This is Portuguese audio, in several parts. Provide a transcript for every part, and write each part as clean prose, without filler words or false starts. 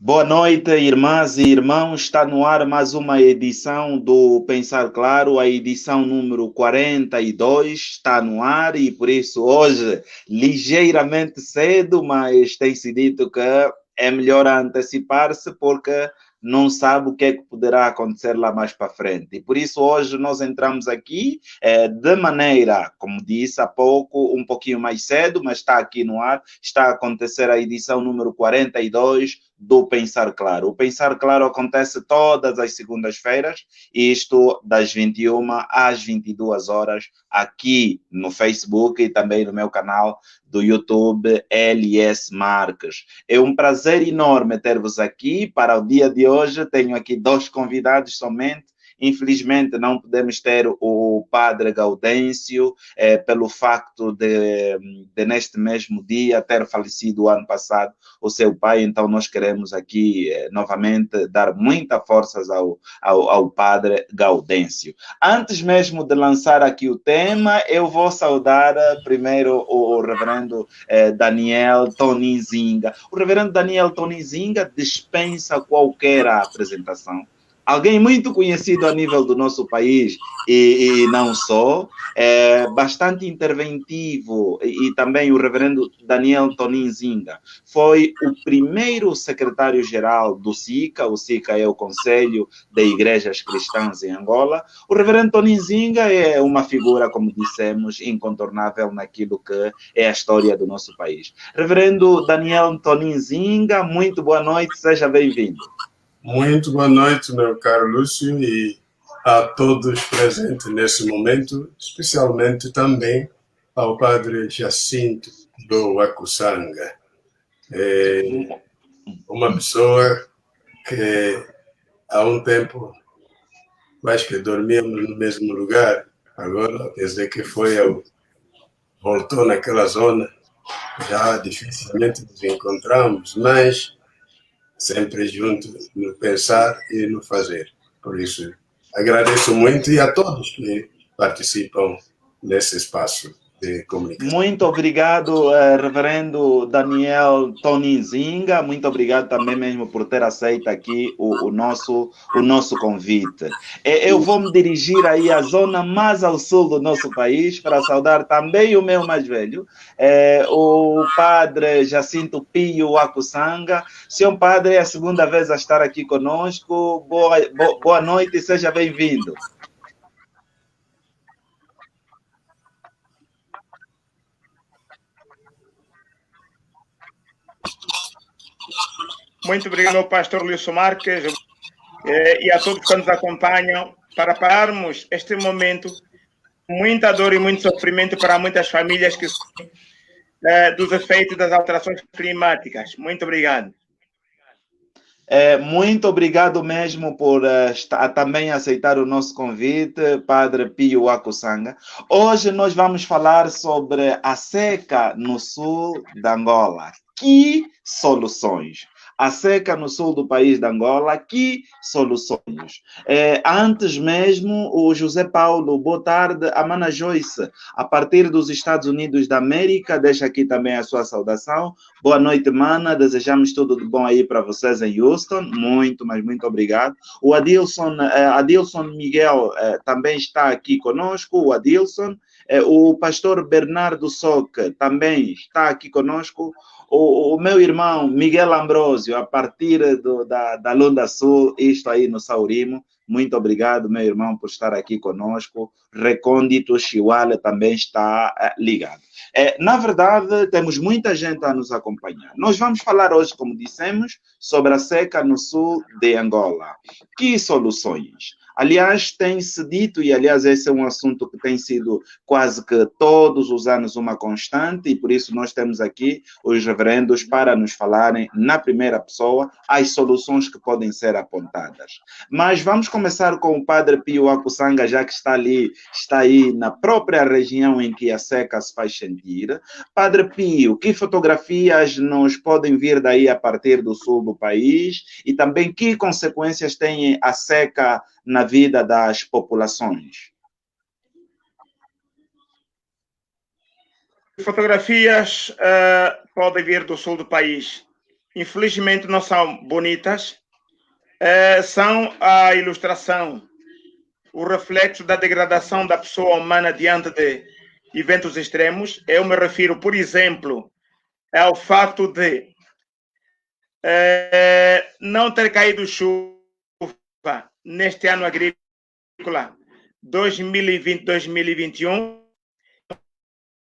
Boa noite, irmãs e irmãos. Está no ar mais uma edição do Pensar Claro, a edição número 42 está no ar e por isso hoje, ligeiramente cedo, mas tem-se dito que é melhor antecipar-se porque não sabe o que é que poderá acontecer lá mais para frente. E por isso hoje nós entramos aqui de maneira, como disse há pouco, um pouquinho mais cedo, mas está aqui no ar, está a acontecer a edição número 42 do Pensar Claro. O Pensar Claro acontece todas as segundas-feiras, isto das 21 às 22 horas, aqui no Facebook e também no meu canal do YouTube LS Marques. É um prazer enorme ter-vos aqui. Para o dia de hoje, tenho aqui dois convidados somente. Infelizmente, não podemos ter o padre Gaudêncio, pelo facto de, neste mesmo dia, ter falecido o ano passado o seu pai. Então, nós queremos aqui, novamente, dar muita forças ao padre Gaudêncio. Antes mesmo de lançar aqui o tema, eu vou saudar primeiro o reverendo Daniel Toninzinga. O reverendo Daniel Toninzinga dispensa qualquer apresentação. Alguém muito conhecido a nível do nosso país e não só, bastante interventivo, e também o reverendo Daniel Toninzinga foi o primeiro secretário-geral do SICA. O SICA é o Conselho de Igrejas Cristãs em Angola. O reverendo Toninzinga é uma figura, como dissemos, incontornável naquilo que é a história do nosso país. Reverendo Daniel Toninzinga, muito boa noite, seja bem-vindo. Muito boa noite, meu caro Lúcio, e a todos presentes nesse momento, especialmente também ao padre Jacinto do Akusanga. É uma pessoa que há um tempo, acho que dormíamos no mesmo lugar, agora quer dizer que voltou naquela zona, já dificilmente nos encontramos, mas sempre juntos no pensar e no fazer. Por isso, agradeço muito e a todos que participam nesse espaço de comunicação. Muito obrigado, reverendo Daniel Toninzinga. Muito obrigado também mesmo por ter aceito aqui o nosso convite. Eu vou me dirigir aí à zona mais ao sul do nosso país para saudar também o meu mais velho, o padre Jacinto Pio Akusanga. Senhor padre, é a segunda vez a estar aqui conosco. Boa noite e seja bem-vindo. Muito obrigado, meu pastor Lúcio Marques, e a todos que nos acompanham, para pararmos este momento, muita dor e muito sofrimento para muitas famílias que sofrem dos efeitos das alterações climáticas. Muito obrigado. Muito obrigado mesmo por também aceitar o nosso convite, Padre Pio Akusanga. Hoje nós vamos falar sobre a seca no sul da Angola. Que soluções? A seca no sul do país de Angola, que soluções? Antes mesmo, o José Paulo, boa tarde, a Mana Joyce, a partir dos Estados Unidos da América, deixa aqui também a sua saudação. Boa noite, Mana, desejamos tudo de bom aí para vocês em Houston, muito, mas muito obrigado. O Adilson Miguel também está aqui conosco, o Adilson. O pastor Bernardo Soc também está aqui conosco. O meu irmão Miguel Ambrósio, a partir da Lunda Sul, isto aí no Saurimo. Muito obrigado, meu irmão, por estar aqui conosco. Recôndito Chihuahua também está ligado. Na verdade, temos muita gente a nos acompanhar. Nós vamos falar hoje, como dissemos, sobre a seca no sul de Angola. Que soluções? Aliás, tem-se dito, e aliás esse é um assunto que tem sido quase que todos os anos uma constante, e por isso nós temos aqui os reverendos para nos falarem na primeira pessoa as soluções que podem ser apontadas. Mas vamos começar com o padre Pio Akusanga, já que está aí na própria região em que a seca se faz sentir. Padre Pio, que fotografias nos podem vir daí a partir do sul do país e também que consequências tem a seca na vida das populações? Fotografias podem vir do sul do país. infelizmente não são bonitas, são a ilustração, o reflexo da degradação da pessoa humana diante de eventos extremos. Eu me refiro, por exemplo, ao fato de não ter caído chuva neste ano agrícola 2020-2021,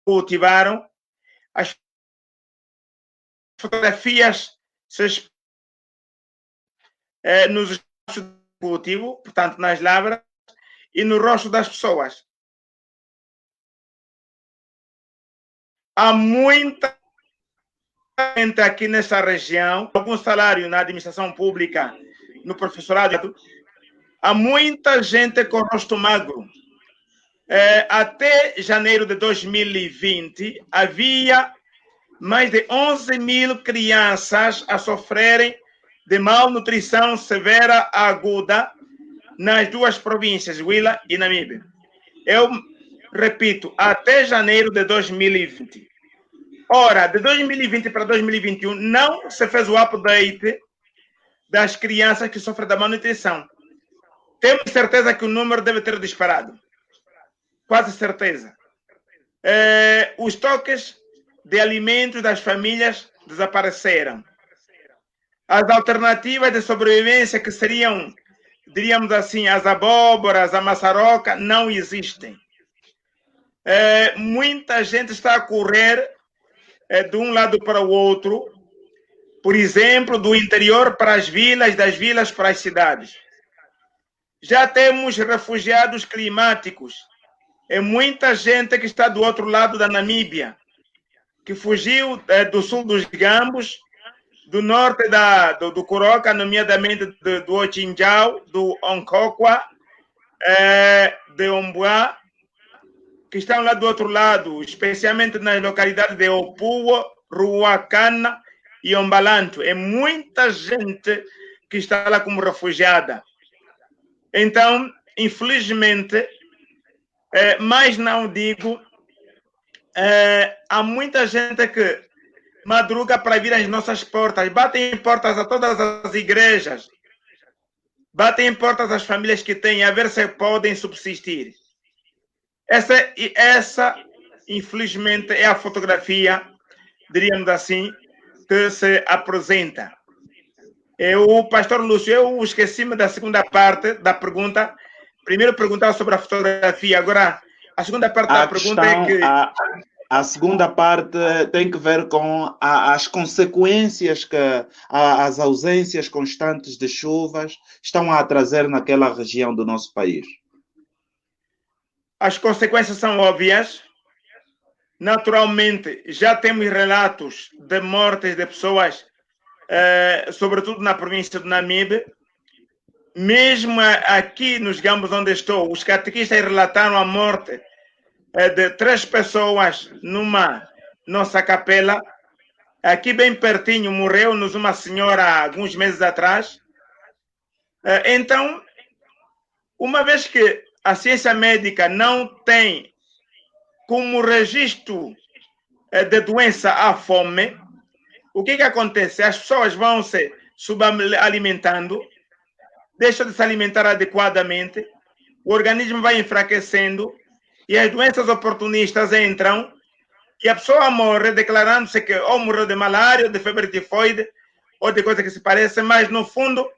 cultivaram as fotografias nos espaços de cultivo, portanto nas lavras, e no rosto das pessoas. Há muita gente aqui nessa região, algum salário na administração pública, no professorado, há muita gente com rosto magro. Até janeiro de 2020, havia mais de 11 mil crianças a sofrerem de malnutrição severa aguda nas duas províncias, Huila e Namibe. Eu repito, até janeiro de 2020. Ora, de 2020 para 2021, não se fez o update das crianças que sofrem da malnutrição. Temos certeza que o número deve ter disparado. Quase certeza. Os estoques de alimentos das famílias desapareceram. As alternativas de sobrevivência, que seriam, diríamos assim, as abóboras, a maçaroca, não existem. Muita gente está a correr de um lado para o outro, por exemplo, do interior para as vilas, das vilas para as cidades. Já temos refugiados climáticos. É muita gente que está do outro lado da Namíbia, que fugiu do sul dos Gambos, do norte do Coroca, nomeadamente do Ochinjau, do Onkokwa, de Ombuá, que estão lá do outro lado, especialmente nas localidades de Opuo, Ruacana e Ombalanto. É muita gente que está lá como refugiada. Então, infelizmente, mas não digo, há muita gente que madruga para vir às nossas portas, batem em portas a todas as igrejas, batem em portas às famílias que têm, a ver se podem subsistir. Essa, infelizmente, é a fotografia, diríamos assim, que se apresenta. O pastor Lúcio, eu esqueci-me da segunda parte da pergunta. Primeiro perguntar sobre a fotografia, agora a segunda parte da pergunta é que... A segunda parte tem que ver com as consequências que as ausências constantes de chuvas estão a trazer naquela região do nosso país. As consequências são óbvias. Naturalmente, já temos relatos de mortes de pessoas, sobretudo na província de Namibe. Mesmo aqui nos Gambos onde estou, os catequistas relataram a morte de 3 pessoas numa nossa capela. Aqui bem pertinho morreu-nos uma senhora há alguns meses atrás. Então, uma vez que a ciência médica não tem como registro de doença a fome, o que acontece? As pessoas vão se subalimentando, deixam de se alimentar adequadamente, o organismo vai enfraquecendo e as doenças oportunistas entram e a pessoa morre declarando-se que ou morreu de malária, ou de febre tifoide, ou de coisa que se parece, mas no fundo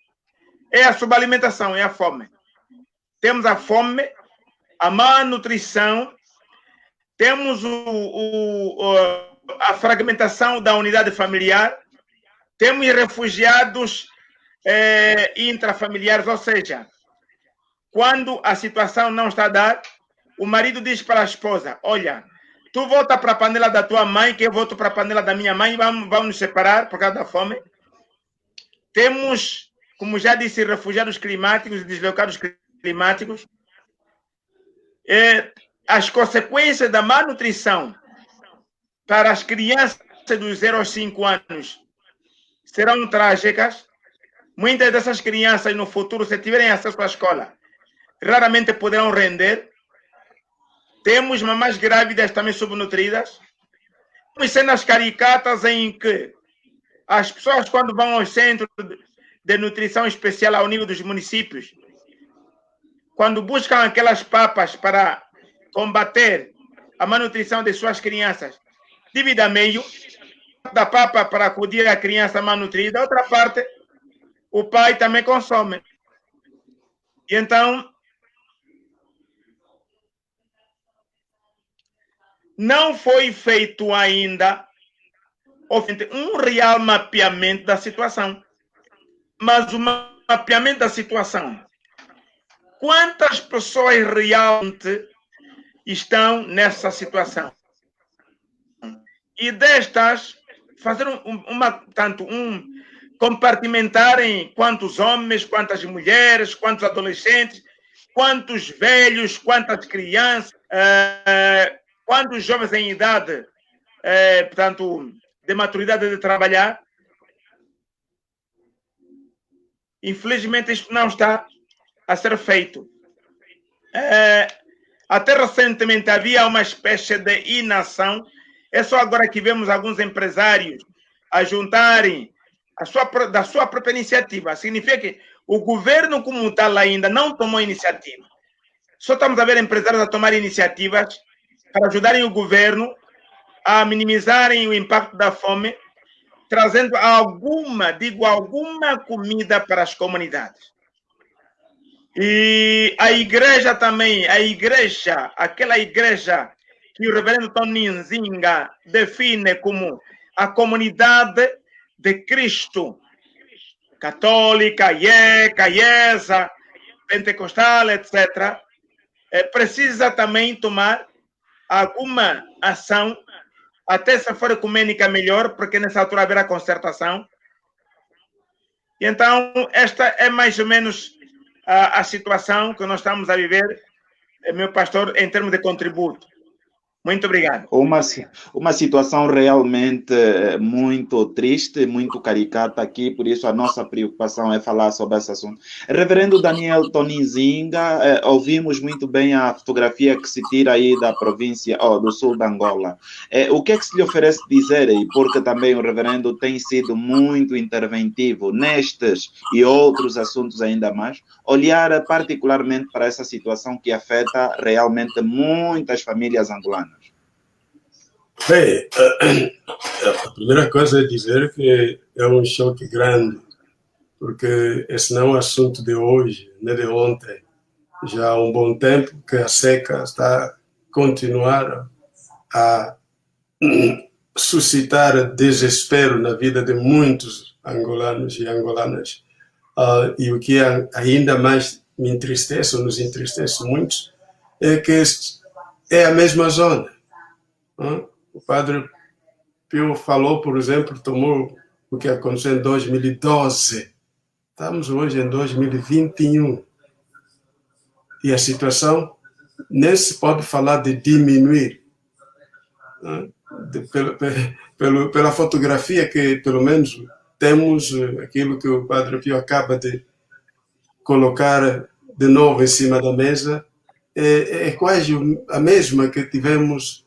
é a subalimentação, é a fome. Temos a fome, a má nutrição, temos a fragmentação da unidade familiar, temos refugiados intrafamiliares, ou seja, quando a situação não está a dar, o marido diz para a esposa: olha, tu volta para a panela da tua mãe, que eu volto para a panela da minha mãe, vamos nos separar por causa da fome. Temos, como já disse, refugiados climáticos e deslocados climáticos. As consequências da má nutrição para as crianças dos 0 aos 5 anos serão trágicas. Muitas dessas crianças, no futuro, se tiverem acesso à escola, raramente poderão render. Temos mamães grávidas também subnutridas. Temos cenas caricatas em que As pessoas, quando vão aos centros de nutrição especial ao nível dos municípios, quando buscam aquelas papas para combater a malnutrição de suas crianças, divide a meio, da papa para acudir à criança malnutrida, outra parte o pai também consome. E então, não foi feito ainda um real mapeamento da situação. Mas o mapeamento da situação, quantas pessoas realmente estão nessa situação? E destas, fazer compartimentarem quantos homens, quantas mulheres, quantos adolescentes, quantos velhos, quantas crianças, quantos jovens em idade, portanto, de maturidade de trabalhar. Infelizmente, isto não está a ser feito. Até recentemente havia uma espécie de inação. É só agora que vemos alguns empresários a juntarem da sua própria iniciativa. Significa que o governo como tal ainda não tomou iniciativa. Só estamos a ver empresários a tomar iniciativas para ajudarem o governo a minimizarem o impacto da fome, trazendo alguma comida para as comunidades. E a igreja também, aquela igreja que o reverendo Tony Nzinga define como a comunidade de Cristo, católica, IESA, pentecostal, etc., precisa também tomar alguma ação, até se for ecumênica melhor, porque nessa altura haverá concertação. E então, esta é mais ou menos a situação que nós estamos a viver, meu pastor, em termos de contributo. Muito obrigado. Uma situação realmente muito triste, muito caricata aqui, por isso a nossa preocupação é falar sobre esse assunto. Reverendo Daniel Tony Nzinga, ouvimos muito bem a fotografia que se tira aí da província, do sul da Angola. O que é que se lhe oferece dizer aí? Porque também o reverendo tem sido muito interventivo nestes e outros assuntos ainda mais, olhar particularmente para essa situação que afeta realmente muitas famílias angolanas. Bem, a primeira coisa é dizer que é um choque grande, porque esse não é um assunto de hoje, nem de ontem. Já há um bom tempo que a seca está a continuar a suscitar desespero na vida de muitos angolanos e angolanas. E o que ainda mais me entristece, ou nos entristece muito, é que é a mesma zona. O padre Pio falou, por exemplo, tomou o que aconteceu em 2012. Estamos hoje em 2021. E a situação nem se pode falar de diminuir. Pela fotografia que, pelo menos, temos, aquilo que o padre Pio acaba de colocar de novo em cima da mesa, é quase a mesma que tivemos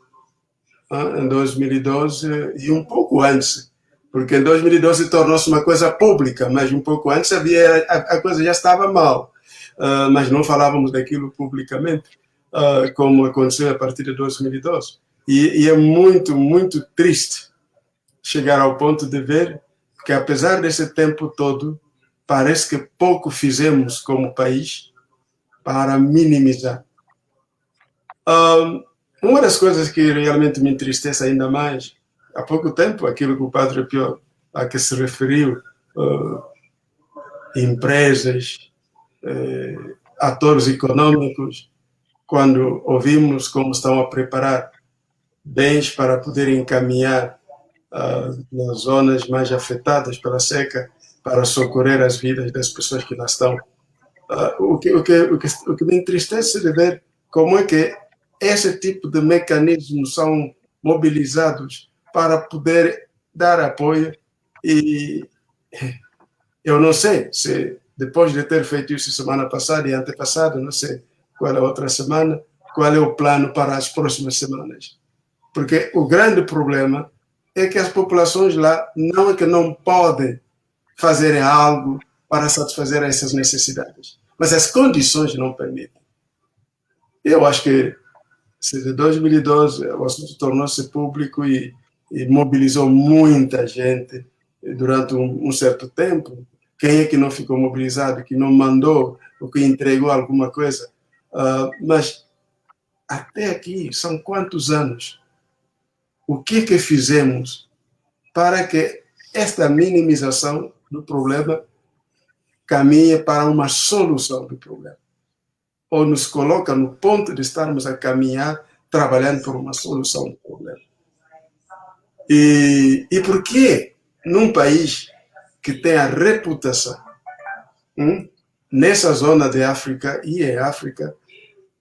em 2012 e um pouco antes, porque em 2012 tornou-se uma coisa pública, mas um pouco antes a coisa já estava mal, mas não falávamos daquilo publicamente, como aconteceu a partir de 2012. E é muito, muito triste chegar ao ponto de ver que, apesar desse tempo todo, parece que pouco fizemos como país para minimizar. Uma das coisas que realmente me entristece ainda mais, há pouco tempo, aquilo que o padre Pio a que se referiu, empresas, atores econômicos, quando ouvimos como estão a preparar bens para poder encaminhar nas zonas mais afetadas pela seca, para socorrer as vidas das pessoas que lá estão. O que me entristece de ver como é que esse tipo de mecanismos são mobilizados para poder dar apoio, e eu não sei se, depois de ter feito isso semana passada e antepassada, não sei qual é a outra semana, qual é o plano para as próximas semanas. Porque o grande problema é que as populações lá não é que não podem fazer algo para satisfazer essas necessidades, mas as condições não permitem. Eu acho que desde 2012 o assunto tornou-se público e mobilizou muita gente durante um certo tempo. Quem é que não ficou mobilizado, que não mandou, ou que entregou alguma coisa? Mas até aqui, são quantos anos? O que fizemos para que esta minimização do problema caminhe para uma solução do problema? Ou nos coloca no ponto de estarmos a caminhar, trabalhando por uma solução do problema. E por que num país que tem a reputação, nessa zona de África e em África,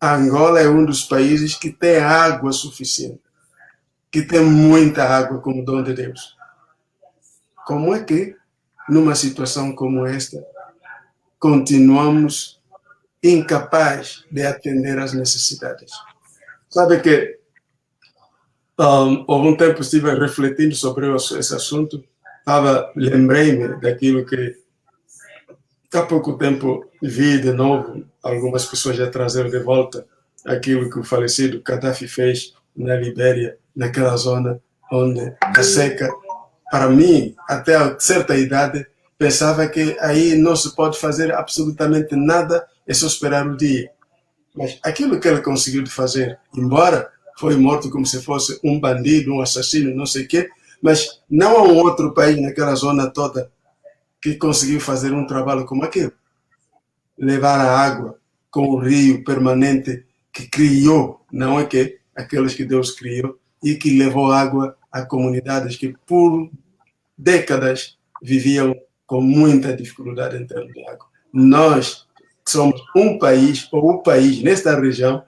Angola é um dos países que tem água suficiente, que tem muita água como dom de Deus. Como é que, numa situação como esta, continuamos incapazes de atender às necessidades? Sabe que houve um tempo estive refletindo sobre esse assunto, lembrei-me daquilo que há pouco tempo vi de novo, algumas pessoas já trazeram de volta aquilo que o falecido Gaddafi fez na Libéria, naquela zona onde a seca, para mim, até a certa idade, pensava que aí não se pode fazer absolutamente nada, é só esperar o dia. Mas aquilo que ele conseguiu de fazer, embora foi morto como se fosse um bandido, um assassino, não sei o quê, mas não há um outro país naquela zona toda que conseguiu fazer um trabalho como aquele. Levar a água com o rio permanente que criou, não é que aqueles que Deus criou, e que levou água a comunidades que por décadas viviam com muita dificuldade em termos de água. Nós somos um país, ou o país nesta região,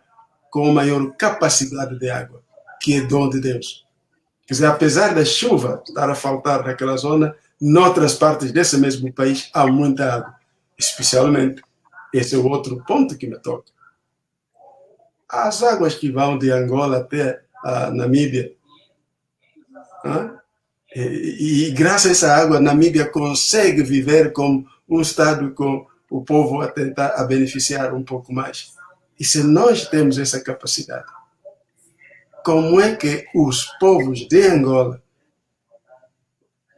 com maior capacidade de água, que é dom de Deus. Quer dizer, apesar da chuva estar a faltar naquela zona, noutras partes desse mesmo país há muita água. Especialmente, esse é o outro ponto que me toca. As águas que vão de Angola até a Namíbia, e graças a essa água, a Namíbia consegue viver como um Estado com o povo a tentar a beneficiar um pouco mais. E se nós temos essa capacidade, como é que os povos de Angola,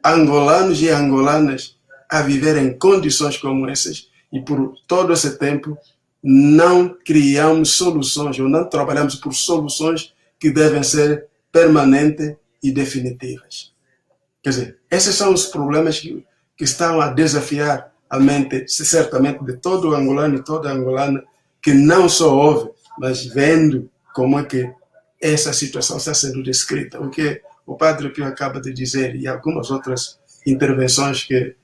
angolanos e angolanas, a viver em condições como essas, e por todo esse tempo não criamos soluções, ou não trabalhamos por soluções que devem ser permanentes e definitivas? Quer dizer, esses são os problemas que estão a desafiar a mente, certamente, de todo angolano e toda angolana, que não só ouve, mas vendo como é que essa situação está sendo descrita. O que o Padre Pio acaba de dizer e algumas outras intervenções que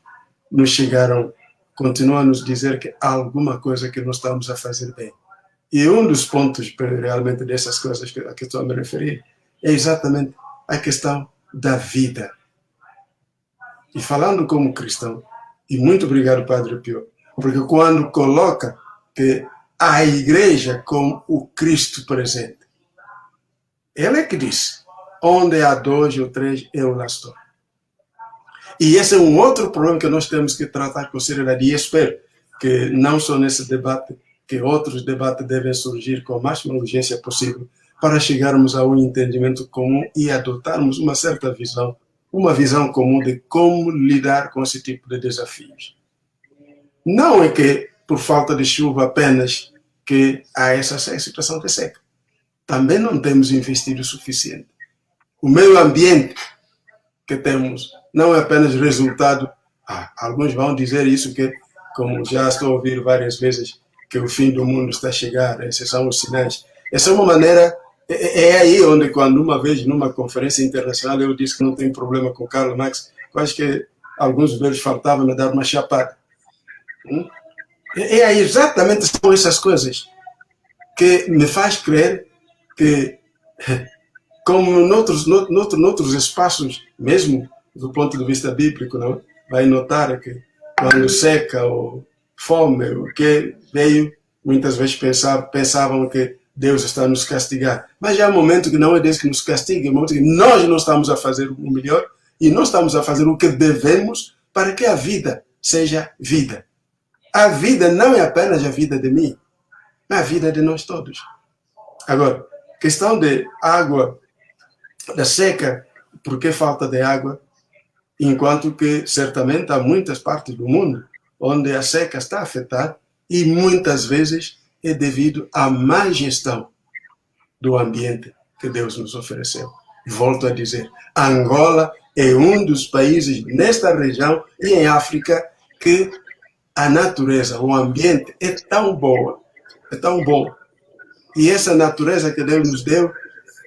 nos chegaram continuam a nos dizer que há alguma coisa que não estamos a fazer bem. E um dos pontos realmente dessas coisas a que estou a me referir é exatamente a questão da vida. E falando como cristão, e muito obrigado, Padre Pio, porque quando coloca que a igreja como o Cristo presente, ele é que diz, onde há 2 ou 3, eu lá estou. E esse é um outro problema que nós temos que tratar com seriedade, e espero que não só nesse debate, que outros debates devem surgir com a máxima urgência possível, para chegarmos a um entendimento comum e adotarmos uma certa visão, uma visão comum de como lidar com esse tipo de desafios. Não é que por falta de chuva apenas que há essa situação de seca. Também não temos investido o suficiente. O meio ambiente que temos não é apenas resultado, alguns vão dizer isso, que, como já estou a ouvir várias vezes, que o fim do mundo está a chegar, esses são os sinais. Essa é uma maneira, é aí onde, quando uma vez numa conferência internacional eu disse que não tem problema com Karl Marx, eu acho que alguns deles faltavam me dar uma chapada. É aí exatamente são essas coisas que me faz crer que, como noutros espaços, mesmo do ponto de vista bíblico, não, vai notar que quando seca ou fome, o que veio, muitas vezes pensavam que Deus está a nos castigar. Mas há um momento que não é Deus que nos castiga, é um momento que nós não estamos a fazer o melhor e nós estamos a fazer o que devemos para que a vida seja vida. A vida não é apenas a vida de mim, é a vida de nós todos. Agora, questão de água, da seca, por que falta de água? Enquanto que, certamente, há muitas partes do mundo onde a seca está afetada e muitas vezes é devido à má gestão do ambiente que Deus nos ofereceu. Volto a dizer, Angola é um dos países nesta região e em África que a natureza, o ambiente é tão boa, é tão bom. E essa natureza que Deus nos deu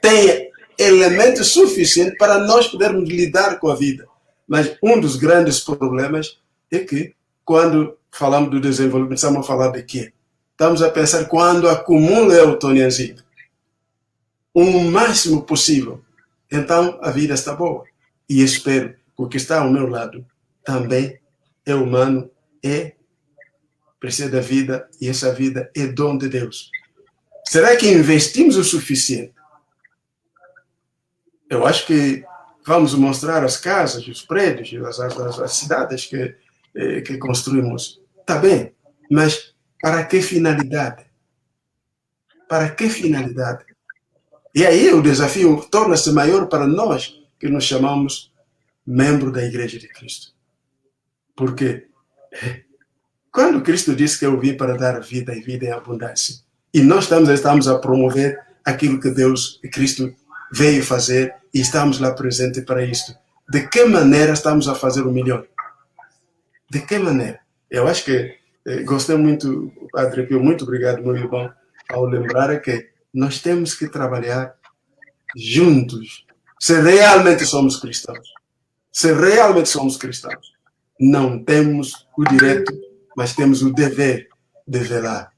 tem elementos suficientes para nós podermos lidar com a vida. Mas um dos grandes problemas é que, quando falamos do desenvolvimento, estamos a falar de quê? Estamos a pensar quando acumula o Tonianzinho, o máximo possível. Então a vida está boa. E espero que o que está ao meu lado também é humano, precisa da vida, e essa vida é dom de Deus. Será que investimos o suficiente? Eu acho que vamos mostrar as casas, os prédios, as cidades que construímos. Está bem, mas para que finalidade? Para que finalidade? E aí o desafio torna-se maior para nós que nos chamamos membros da Igreja de Cristo. Porque quando Cristo disse que eu vim para dar vida e vida em abundância, e nós estamos a promover aquilo que Deus e Cristo veio fazer e estamos lá presentes para isto, de que maneira estamos a fazer o melhor? De que maneira? Eu acho que gostei muito, Padre Pio, muito obrigado, meu irmão, ao lembrar que nós temos que trabalhar juntos, se realmente somos cristãos. Se realmente somos cristãos, não temos o direito, mas temos o dever de velar.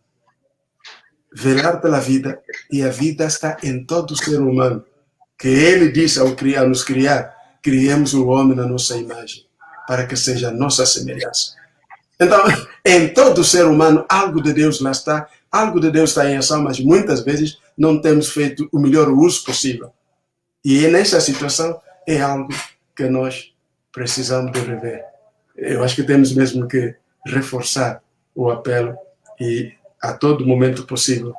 Velar pela vida, e a vida está em todo ser humano, que ele disse ao nos criar, criemos o homem na nossa imagem, para que seja a nossa semelhança. Então, em todo ser humano, algo de Deus lá está, algo de Deus está em ação, mas muitas vezes não temos feito o melhor uso possível. E nessa situação é algo que nós precisamos de rever. Eu acho que temos mesmo que reforçar o apelo e a todo momento possível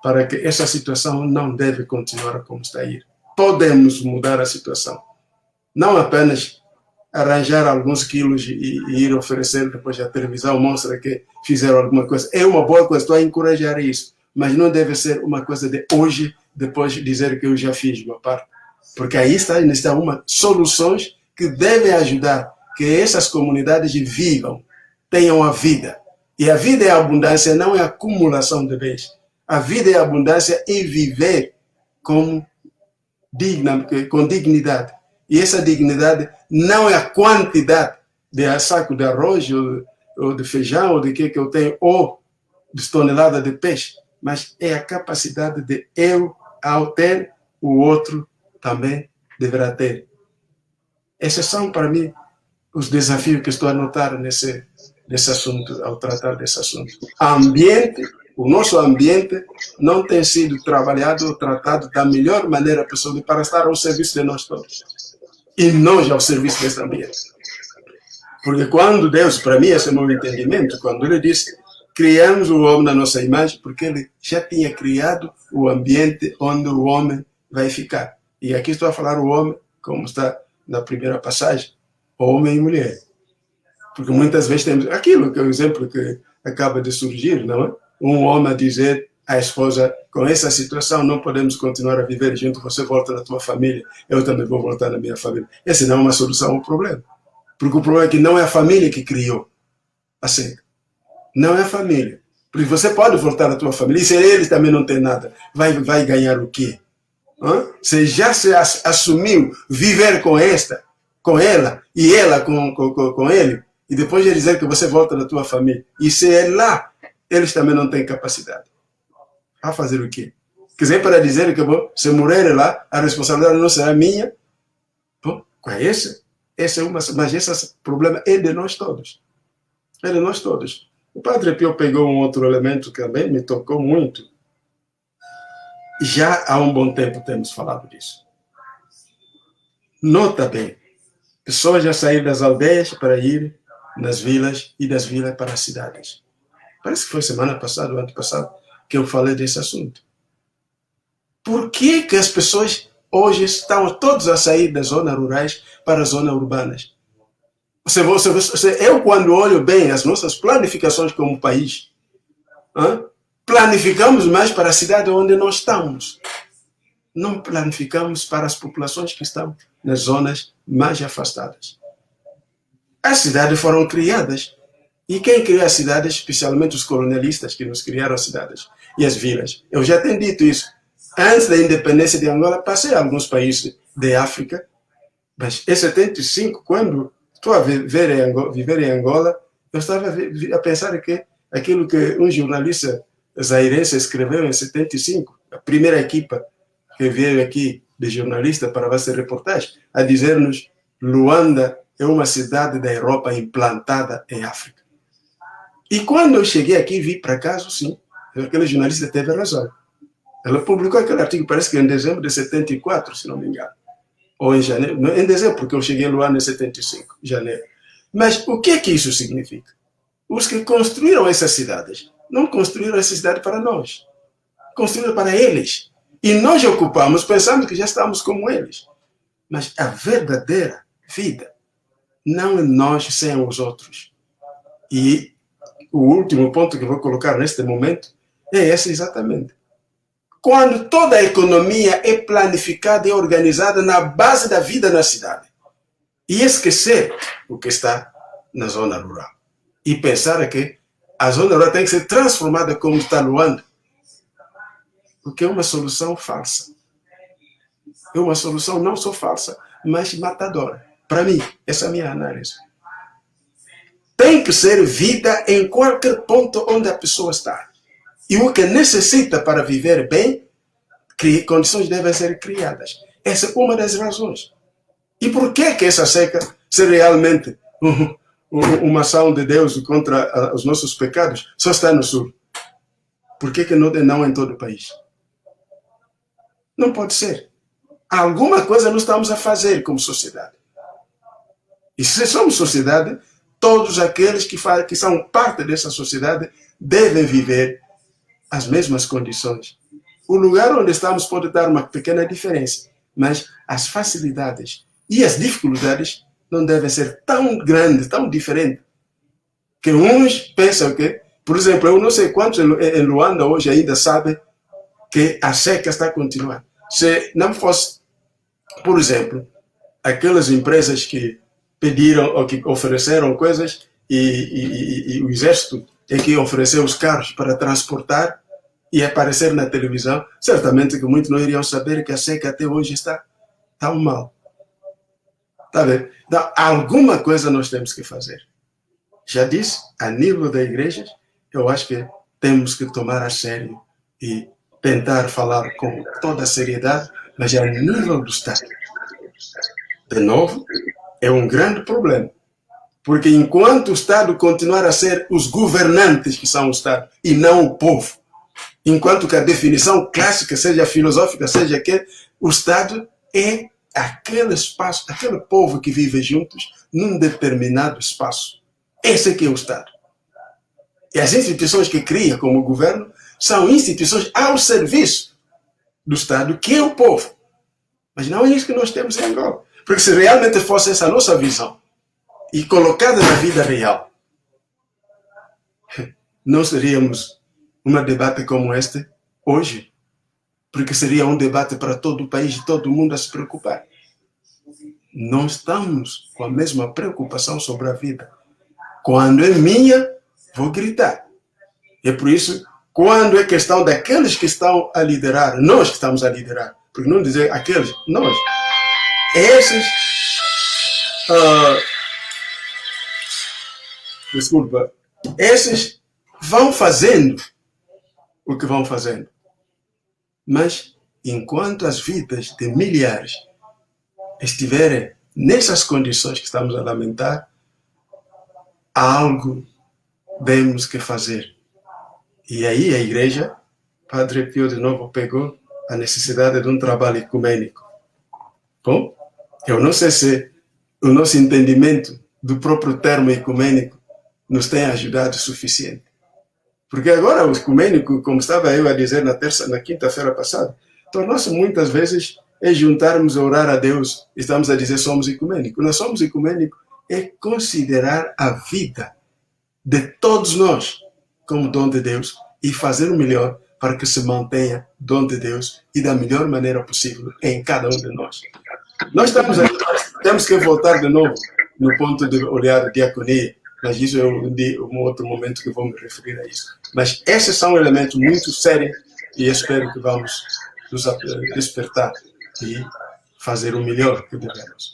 para que essa situação não deve continuar como está a ir. Podemos mudar a situação. Não apenas arranjar alguns quilos e ir oferecer, depois a televisão mostra que fizeram alguma coisa. É uma boa coisa, estou a encorajar isso. Mas não deve ser uma coisa de hoje, depois de dizer que eu já fiz uma parte. Porque aí estão soluções que devem ajudar que essas comunidades vivam, tenham a vida. E a vida é a abundância, não é a acumulação de bens. A vida é a abundância em viver com dignidade. E essa dignidade não é a quantidade de saco de arroz, ou de feijão, ou de que eu tenho, ou de tonelada de peixe, mas é a capacidade de eu, ao ter, o outro também deverá ter. Esses são, para mim, os desafios que estou a notar nesse assunto, ao tratar desse assunto. O nosso ambiente não tem sido trabalhado ou tratado da melhor maneira possível para estar ao serviço de nós todos. E nós ao serviço desse ambiente. Porque quando Deus, para mim, esse é o meu entendimento, quando Ele disse, criamos o homem na nossa imagem, porque Ele já tinha criado o ambiente onde o homem vai ficar. E aqui estou a falar o homem, como está na primeira passagem, homem e mulher. Porque muitas vezes temos aquilo que é o exemplo que acaba de surgir, não é? Um homem a dizer à esposa, com essa situação não podemos continuar a viver junto, você volta na tua família, eu também vou voltar na minha família. Essa não é uma solução ao problema. Porque o problema é que não é a família que criou a seca. Não é a família. Porque você pode voltar na tua família, e se ele também não tem nada, vai ganhar o quê? Você já se assumiu viver com ela, e ela com ele, e depois de dizer que você volta na tua família. E se é lá, eles também não têm capacidade. A fazer o quê? Quer dizer, para dizer que, bom, se morrer lá, a responsabilidade não será minha. Bom, esse é mas esse problema é de nós todos. É de nós todos. O Padre Pio pegou um outro elemento que também me tocou muito. já há um bom tempo temos falado disso. Nota bem, pessoas já saíram das aldeias para ir nas vilas e das vilas para as cidades. Parece que foi semana passada ou ano passado que eu falei desse assunto. Por que as pessoas hoje estão todos a sair das zonas rurais para as zonas urbanas? Eu, quando olho bem as nossas planificações como país, planificamos mais para a cidade onde nós estamos. Não planificamos para as populações que estão nas zonas mais afastadas. As cidades foram criadas. E quem criou as cidades, especialmente os colonialistas que nos criaram as cidades e as vilas. Eu já tenho dito isso. Antes da independência de Angola, passei a alguns países de África, mas em 75, quando estou a viver em Angola, eu estava a pensar que aquilo que um jornalista zairense escreveu em 75, a primeira equipa que veio aqui de jornalista para fazer reportagem, a dizer-nos: Luanda é uma cidade da Europa implantada em África. E quando eu cheguei aqui e vi para casa, sim, aquele jornalista teve razão. Ela publicou aquele artigo, parece que em dezembro de 74, se não me engano. Ou em janeiro. Em dezembro, porque eu cheguei em Luanda em 75, janeiro. Mas o que é que isso significa? Os que construíram essas cidades não construíram essa cidade para nós. Construíram para eles. E nós ocupamos, pensando que já estamos como eles. Mas a verdadeira vida não é nós sem os outros. E o último ponto que vou colocar neste momento é esse exatamente. Quando toda a economia é planificada e organizada na base da vida na cidade. E esquecer o que está na zona rural. E pensar que a zona rural tem que ser transformada como está Luanda. Porque é uma solução falsa. É uma solução não só falsa, mas matadora. Para mim, essa é a minha análise. Tem que ser vida em qualquer ponto onde a pessoa está. E o que necessita para viver bem, condições devem ser criadas. Essa é uma das razões. E por que essa seca ser realmente uma ação de Deus contra os nossos pecados só está no sul? Por que não em todo o país? Não pode ser. Alguma coisa nós estamos a fazer como sociedade. E se somos sociedade, todos aqueles que são parte dessa sociedade devem viver as mesmas condições. O lugar onde estamos pode dar uma pequena diferença, mas as facilidades e as dificuldades não devem ser tão grandes, tão diferentes, que uns pensam que, por exemplo, eu não sei quantos em Luanda hoje ainda sabem que a seca está a continuar. Se não fosse, por exemplo, aquelas empresas que pediram ou que ofereceram coisas e o exército é que ofereceu os carros para transportar e aparecer na televisão, certamente que muitos não iriam saber que a seca até hoje está tão mal. Tá vendo? Então, alguma coisa nós temos que fazer. Já disse, a nível da igreja, eu acho que temos que tomar a sério e tentar falar com toda a seriedade, mas a nível do Estado. De novo, é um grande problema. Porque enquanto o Estado continuar a ser os governantes que são o Estado e não o povo, enquanto que a definição clássica, seja filosófica, seja que o Estado é aquele espaço, aquele povo que vive juntos num determinado espaço. Esse aqui é o Estado. E as instituições que cria como governo são instituições ao serviço do Estado, que é o povo. Mas não é isso que nós temos em Angola. Porque se realmente fosse essa a nossa visão, e colocada na vida real, não seríamos um debate como este hoje, porque seria um debate para todo o país e todo mundo a se preocupar. Não estamos com a mesma preocupação sobre a vida. Quando é minha, vou gritar. É por isso, quando é questão daqueles que estão a liderar, nós que estamos a liderar, porque não dizer aqueles, nós, esses, esses vão fazendo o que vão fazendo. Mas, enquanto as vidas de milhares estiverem nessas condições que estamos a lamentar, algo temos que fazer. E aí a igreja, Padre Pio de novo pegou a necessidade de um trabalho ecumênico. Bom, eu não sei se o nosso entendimento do próprio termo ecumênico nos tem ajudado o suficiente. Porque agora o ecumênico, como estava eu a dizer na quinta-feira passada, tornou-se muitas vezes juntarmos a orar a Deus, estamos a dizer somos ecumênicos. Nós somos ecumênicos é considerar a vida de todos nós como dom de Deus e fazer o melhor para que se mantenha dom de Deus e da melhor maneira possível em cada um de nós. Nós temos que voltar de novo no ponto de olhar a diaconia, mas isso é um outro momento que vou me referir a isso. Mas esses são elementos muito sérios e espero que vamos nos despertar e fazer o melhor que devemos.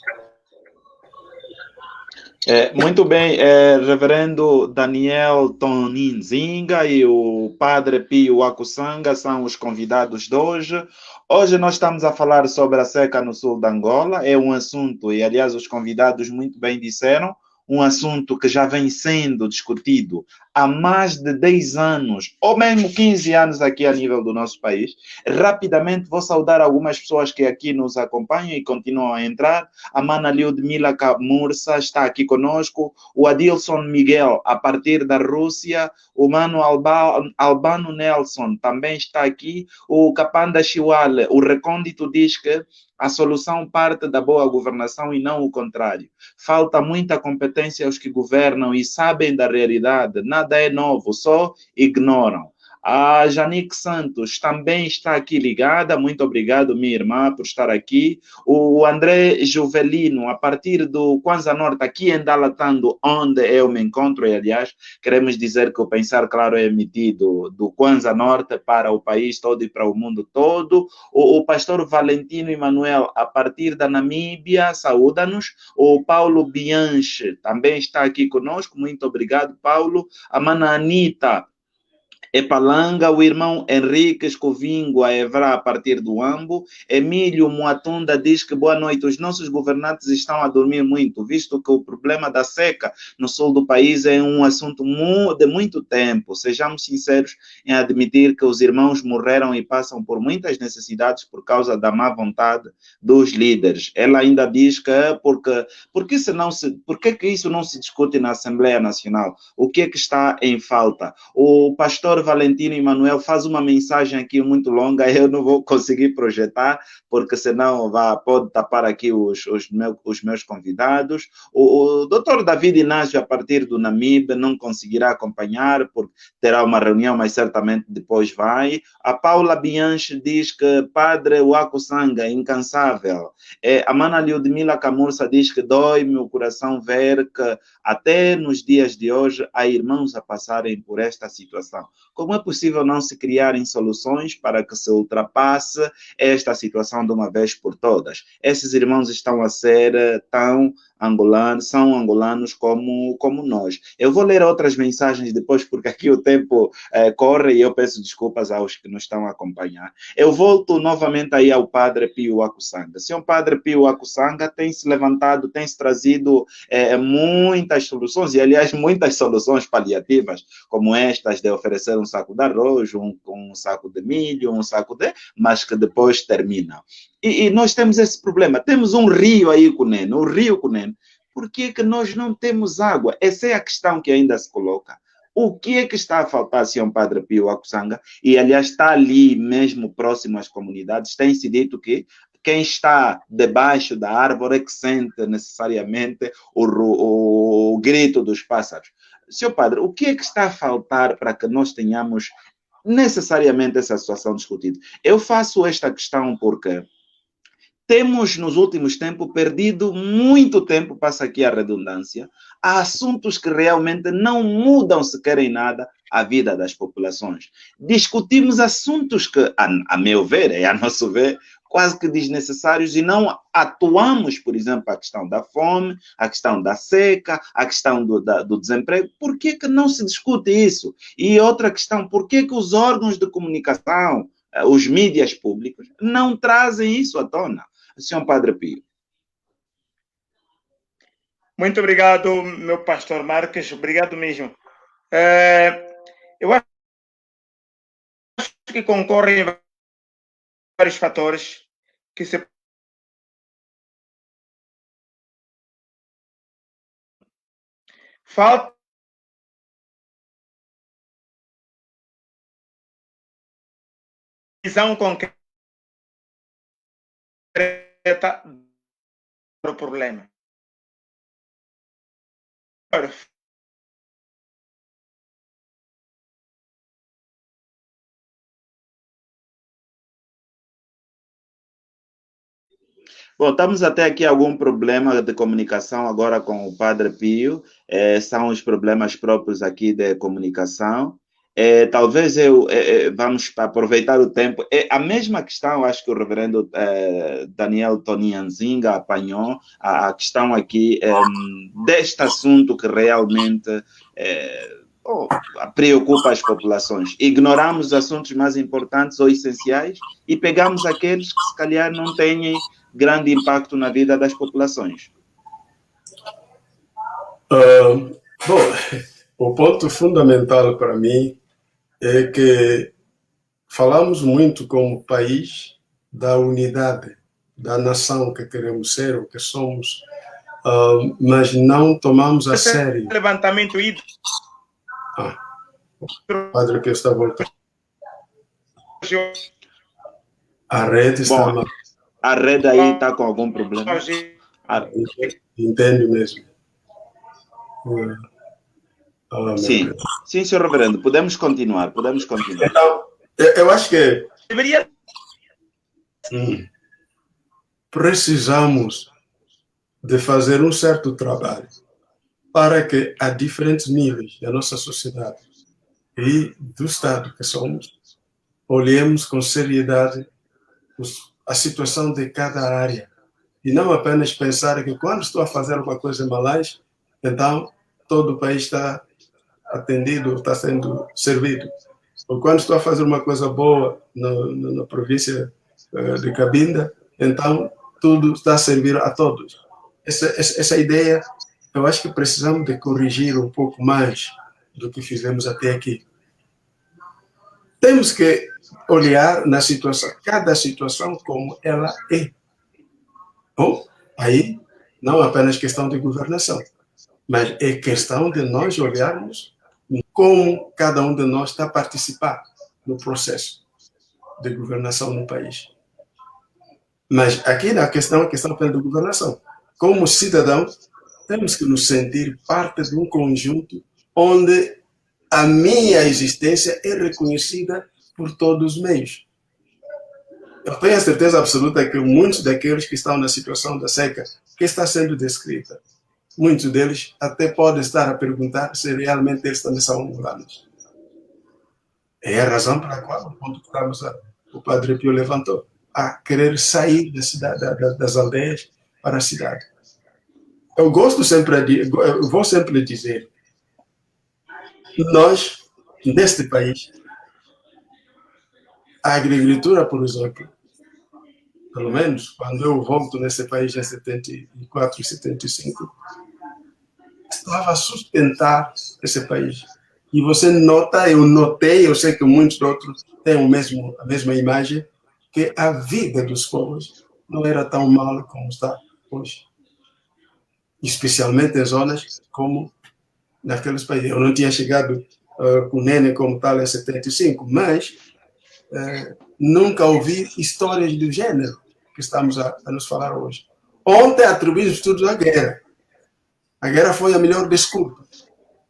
Muito bem, reverendo Daniel Toninzinga e o padre Pio Akusanga são os convidados de hoje. Hoje nós estamos a falar sobre a seca no sul de Angola, é um assunto, e aliás os convidados muito bem disseram, um assunto que já vem sendo discutido há mais de 10 anos, ou mesmo 15 anos aqui a nível do nosso país. Rapidamente vou saudar algumas pessoas que aqui nos acompanham e continuam a entrar. A Mana Lyudmila Kamursa está aqui conosco, o Adilson Miguel, a partir da Rússia, o Mano Albano Nelson também está aqui, o Kapanda Chiwale, o Recôndito diz que a solução parte da boa governação e não o contrário. Falta muita competência aos que governam e sabem da realidade. Nada é novo, só ignoram. A Janique Santos também está aqui ligada. Muito obrigado, minha irmã, por estar aqui. O André Juvelino, a partir do Kwanza Norte, aqui em Dalatando, onde eu me encontro, e aliás, queremos dizer que o Pensar Claro é emitido do Kwanza Norte para o país todo e para o mundo todo. O pastor Valentino Emanuel, a partir da Namíbia, saúda-nos. O Paulo Bianchi também está aqui conosco. Muito obrigado, Paulo. A Mana Anita Epalanga, o irmão Henrique Escovingo, a Evra, a partir do Ambo. Emílio Moatunda diz que boa noite, os nossos governantes estão a dormir muito, visto que o problema da seca no sul do país é um assunto de muito tempo. Sejamos sinceros em admitir que os irmãos morreram e passam por muitas necessidades por causa da má vontade dos líderes. Ela ainda diz que por que isso não se discute na Assembleia Nacional? O que é que está em falta? O pastor Valentino Emanuel faz uma mensagem aqui muito longa, eu não vou conseguir projetar, porque senão pode tapar aqui os meus convidados. O doutor David Inácio, a partir do Namibe, não conseguirá acompanhar, porque terá uma reunião, mas certamente depois vai. A Paula Bianchi diz que padre Waku Sanga, incansável. A Mana Lyudmila Kamursa diz que dói-me o coração ver que até nos dias de hoje há irmãos a passarem por esta situação. Como é possível não se criarem soluções para que se ultrapasse esta situação de uma vez por todas? Esses irmãos estão a ser tão angolanos, são angolanos como nós. Eu vou ler outras mensagens depois, porque aqui o tempo corre e eu peço desculpas aos que nos estão a acompanhar. Eu volto novamente aí ao padre Pio Akusanga. Senhor padre Pio Akusanga tem se levantado, tem se trazido muitas soluções, e aliás muitas soluções paliativas, como estas de oferecer um saco de arroz, um saco de milho, mas que depois termina. E nós temos esse problema. Temos um rio aí, Cunene, o rio Cunene. Por que que nós não temos água? Essa é a questão que ainda se coloca. O que é que está a faltar, senhor padre Pio Akusanga? E, aliás, está ali mesmo próximo às comunidades. Tem-se dito que quem está debaixo da árvore é que sente necessariamente o grito dos pássaros. Senhor padre, o que é que está a faltar para que nós tenhamos necessariamente essa situação discutida? Eu faço esta questão porque temos, nos últimos tempos, perdido muito tempo, passa aqui a redundância, a assuntos que realmente não mudam sequer em nada a vida das populações. Discutimos assuntos que, a meu ver, a nosso ver, quase que desnecessários, e não atuamos, por exemplo, a questão da fome, a questão da seca, a questão do desemprego. Por que que não se discute isso? E outra questão, por que que os órgãos de comunicação, os mídias públicos, não trazem isso à tona? Senhor Padre Pio. Muito obrigado, meu pastor Marques, obrigado mesmo. Eu acho que concorrem vários fatores que se falta visão concreta do problema. Bom, estamos até aqui algum problema de comunicação agora com o Padre Pio. São os problemas próprios aqui de comunicação. Talvez vamos aproveitar o tempo. A mesma questão, acho que o reverendo Daniel Tonianzinga apanhou, a questão aqui deste assunto que realmente preocupa as populações. Ignoramos os assuntos mais importantes ou essenciais e pegamos aqueles que se calhar não têm grande impacto na vida das populações. Bom, o ponto fundamental para mim é que falamos muito como país da unidade, da nação que queremos ser, o que somos, mas não tomamos a sério. Levantamento hídrico. O Padre que está voltando. A rede está mal. A rede aí está com algum problema? Entende mesmo. Sim, sim, senhor reverendo, podemos continuar. Então, eu acho que deveria precisamos de fazer um certo trabalho para que a diferentes níveis da nossa sociedade e do Estado que somos, olhemos com seriedade a situação de cada área e não apenas pensar que quando estou a fazer alguma coisa em Malais, então todo o país está atendido, está sendo servido. Ou quando estou a fazer uma coisa boa na província de Cabinda, então tudo está a servir a todos. Essa ideia, eu acho que precisamos de corrigir um pouco mais do que fizemos até aqui. Temos que olhar na situação, cada situação como ela é. Bom, aí não apenas questão de governação, mas é questão de nós olharmos como cada um de nós está a participar no processo de governação no país. Mas aqui na questão, a questão de governação. Como cidadão, temos que nos sentir parte de um conjunto onde a minha existência é reconhecida por todos os meios. Eu tenho a certeza absoluta que muitos daqueles que estão na situação da seca que está sendo descrita, muitos deles até podem estar a perguntar se realmente eles também são humanos. É a razão pela qual o ponto que o Padre Pio levantou, a querer sair das aldeias para a cidade. Eu vou sempre dizer, nós, neste país, a agricultura, por exemplo, pelo menos quando eu volto nesse país em 74 e 75, estava a sustentar esse país. E você nota, eu sei que muitos outros têm a mesma imagem, que a vida dos povos não era tão mal como está hoje. Especialmente em zonas como naqueles países. Eu não tinha chegado com o Nene como tal em 75, mas nunca ouvi histórias do gênero que estamos a nos falar hoje. Ontem atribuímos tudo à guerra. A guerra foi a melhor desculpa.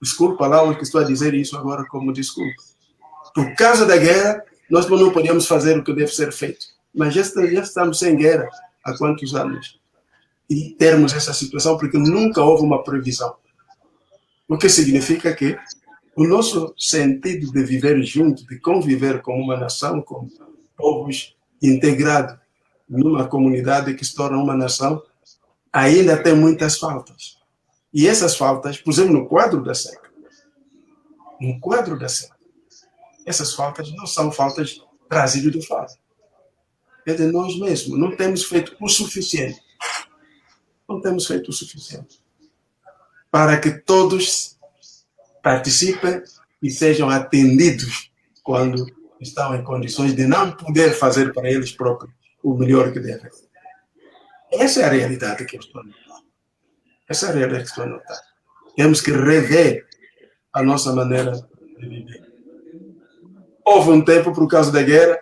Desculpa lá o que estou a dizer isso agora como desculpa. Por causa da guerra, nós não podíamos fazer o que deve ser feito. Mas já estamos sem guerra há quantos anos? E termos essa situação porque nunca houve uma previsão. O que significa que o nosso sentido de viver junto, de conviver como uma nação, como povos integrados numa comunidade que se torna uma nação, ainda tem muitas faltas. E essas faltas, por exemplo, no quadro da seca, essas faltas não são faltas trazidas do fato. É de nós mesmos. Não temos feito o suficiente. Não temos feito o suficiente para que todos participem e sejam atendidos quando estão em condições de não poder fazer para eles próprios o melhor que devem. Essa é a realidade que eu estou a notar. Essa é a realidade que estou a notar. Temos que rever a nossa maneira de viver. Houve um tempo, por causa da guerra,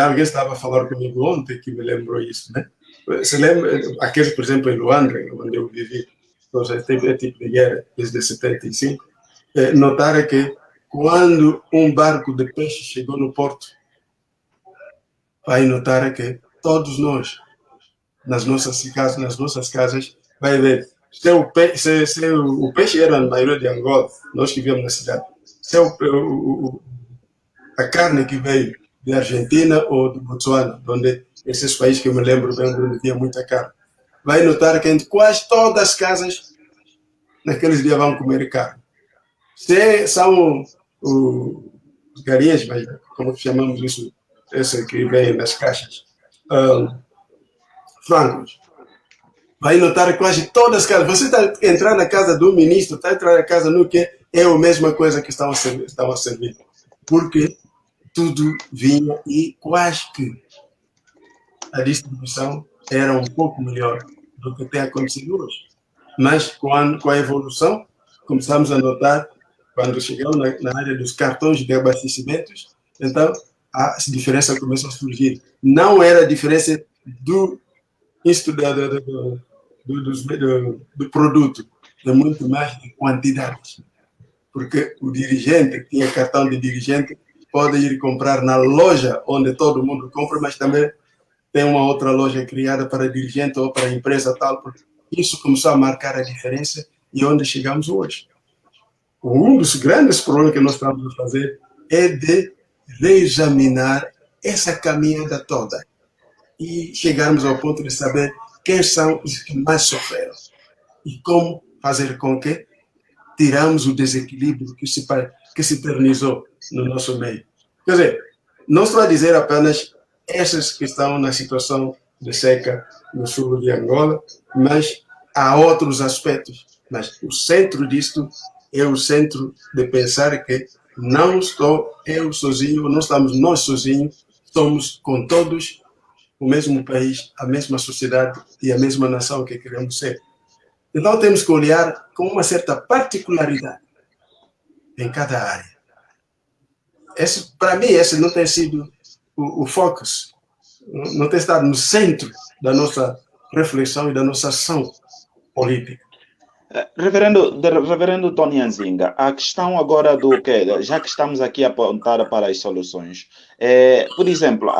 alguém estava a falar comigo ontem que me lembrou isso, né? Você lembra, aqueles, por exemplo, em Luanda, onde eu vivi, teve tipo de guerra desde 75, notaram que quando um barco de peixe chegou no porto, vai notar que todos nós, nas nossas casas, vai ver, se o peixe era na maioria de Angola, nós que vivemos na cidade, se a carne que veio de Argentina ou de Botsuana, onde esses países que eu me lembro bem, onde tinha muita carne, vai notar que em quase todas as casas, naqueles dias vão comer carne. Se são os galinhas, mas como chamamos isso, esse que vem nas caixas, frangos, vai notar que quase todas as casas, você está entrando na casa do ministro, está entrando na casa no que é a mesma coisa que estão a servir. Porque tudo vinha e quase que a distribuição era um pouco melhor do que tem acontecido hoje. Mas com a evolução, começamos a notar, quando chegamos na área dos cartões de abastecimentos, então a diferença começou a surgir. Não era a diferença do produto, é muito mais de quantidade. Porque o dirigente, que tinha cartão de dirigente, pode ir comprar na loja onde todo mundo compra, mas também tem uma outra loja criada para dirigente ou para empresa tal. Isso começou a marcar a diferença e onde chegamos hoje. Um dos grandes problemas que nós estamos a fazer é de reexaminar essa caminhada toda e chegarmos ao ponto de saber quem são os que mais sofreram e como fazer com que tiramos o desequilíbrio que se eternizou no nosso meio. Quer dizer, não estou a dizer apenas essas que estão na situação de seca no sul de Angola, mas há outros aspectos. Mas o centro disto é o centro de pensar que não estou eu sozinho, não estamos nós sozinhos, estamos com todos o mesmo país, a mesma sociedade e a mesma nação que queremos ser. Então temos que olhar com uma certa particularidade em cada área. Para mim, esse não tem sido o foco, não tem estado no centro da nossa reflexão e da nossa ação política. Reverendo Tony Nzinga, a questão agora do que, já que estamos aqui a apontar para as soluções, por exemplo,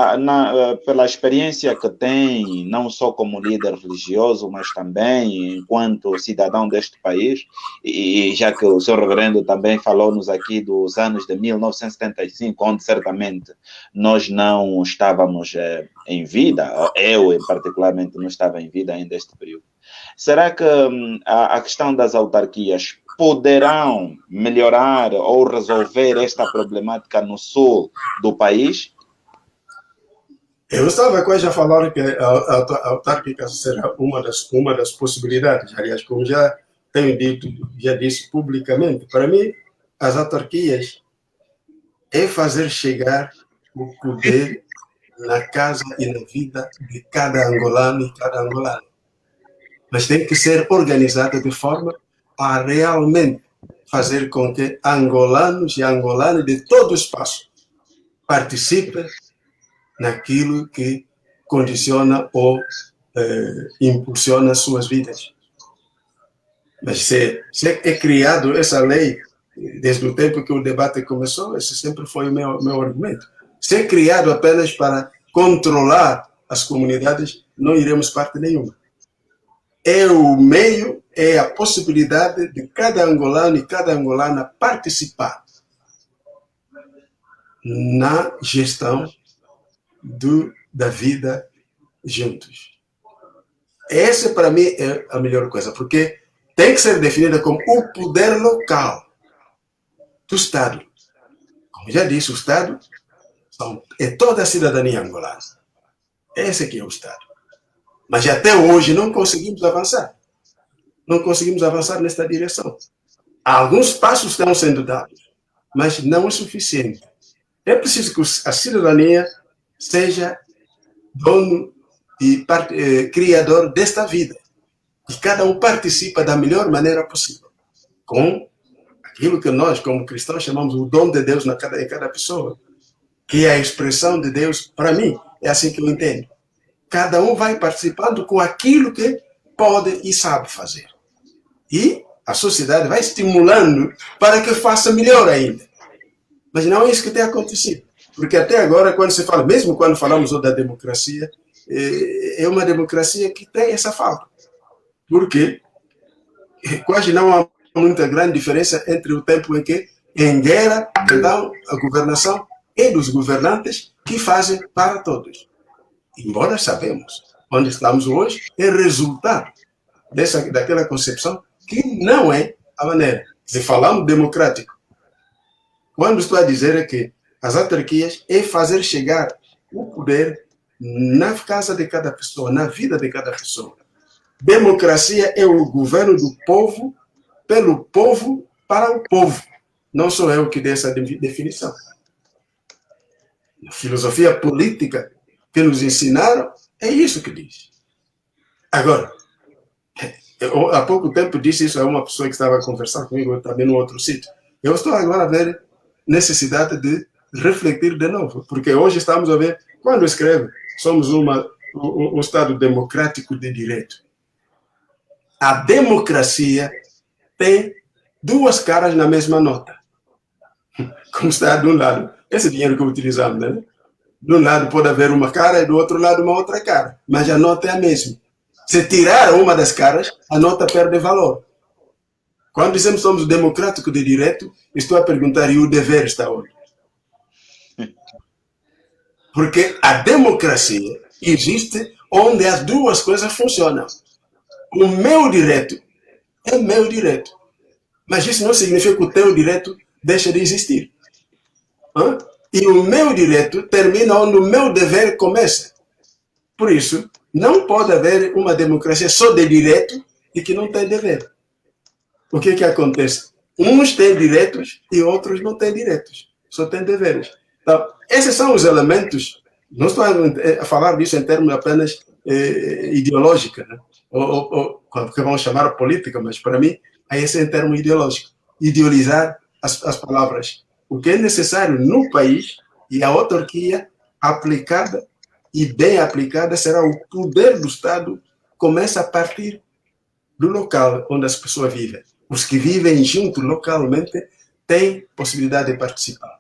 pela experiência que tem, não só como líder religioso, mas também enquanto cidadão deste país, e já que o senhor reverendo também falou-nos aqui dos anos de 1975, onde certamente nós não estávamos em vida, eu particularmente não estava em vida ainda neste período. Será que a questão das autarquias poderão melhorar ou resolver esta problemática no sul do país? Eu estava quase a falar que a autárquica será uma das possibilidades. Aliás, como já tenho dito, já disse publicamente, para mim, as autarquias é fazer chegar o poder na casa e na vida de cada angolano e cada angolana. Mas tem que ser organizada de forma a realmente fazer com que angolanos e angolanas de todo o espaço participem naquilo que condiciona ou impulsiona as suas vidas. Mas se é criado essa lei, desde o tempo que o debate começou, esse sempre foi o meu argumento. Se é criado apenas para controlar as comunidades, não iremos parte nenhuma. É o meio, é a possibilidade de cada angolano e cada angolana participar na gestão da vida juntos. Essa, para mim, é a melhor coisa, porque tem que ser definida como o poder local do Estado. Como já disse, o Estado é toda a cidadania angolana. Esse aqui é o Estado. Mas até hoje não conseguimos avançar. Não conseguimos avançar nesta direção. Alguns passos estão sendo dados, mas não é suficiente. É preciso que a cidadania seja dono e criador desta vida. E cada um participa da melhor maneira possível, com aquilo que nós, como cristãos, chamamos o dom de Deus em cada pessoa, que é a expressão de Deus para mim. É assim que eu entendo. Cada um vai participando com aquilo que pode e sabe fazer. E a sociedade vai estimulando para que faça melhor ainda. Mas não é isso que tem acontecido. Porque até agora, quando se fala, mesmo quando falamos da democracia, é uma democracia que tem essa falta. Porque quase não há muita grande diferença entre o tempo em que, em guerra, então, a governação é dos governantes que fazem para todos. Embora sabemos onde estamos hoje é resultado daquela concepção que não é a maneira. Se falamos democrático, quando estou a dizer é que as autarquias é fazer chegar o poder na casa de cada pessoa, na vida de cada pessoa. Democracia é o governo do povo, pelo povo, para o povo. Não sou eu que dei essa definição. A filosofia política que nos ensinaram é isso que diz. Agora, eu, há pouco tempo disse isso a uma pessoa que estava a conversar comigo também no outro sítio. Eu estou agora a ver necessidade de refletir de novo, porque hoje estamos a ver, quando escreve, somos um Estado democrático de direito. A democracia tem duas caras na mesma nota. Como está de um lado, esse dinheiro que utilizamos, né? De um lado pode haver uma cara e do outro lado uma outra cara, mas a nota é a mesma. Se tirar uma das caras, a nota perde valor. Quando dizemos que somos democráticos de direito, estou a perguntar, e o dever está onde? Porque a democracia existe onde as duas coisas funcionam. O meu direito é meu direito. Mas isso não significa que o teu direito deixa de existir. E o meu direito termina onde o meu dever começa. Por isso, não pode haver uma democracia só de direito e que não tem dever. O que acontece? Uns têm direitos e outros não têm direitos. Só têm deveres. Então, esses são os elementos. Não estou a falar disso em termos apenas ideológicos, né? ou que vamos chamar política, mas para mim, esse é em termos ideológicos. Idealizar as palavras. O que é necessário no país e a autarquia aplicada e bem aplicada será o poder do Estado começa a partir do local onde as pessoas vivem. Os que vivem junto localmente têm possibilidade de participar.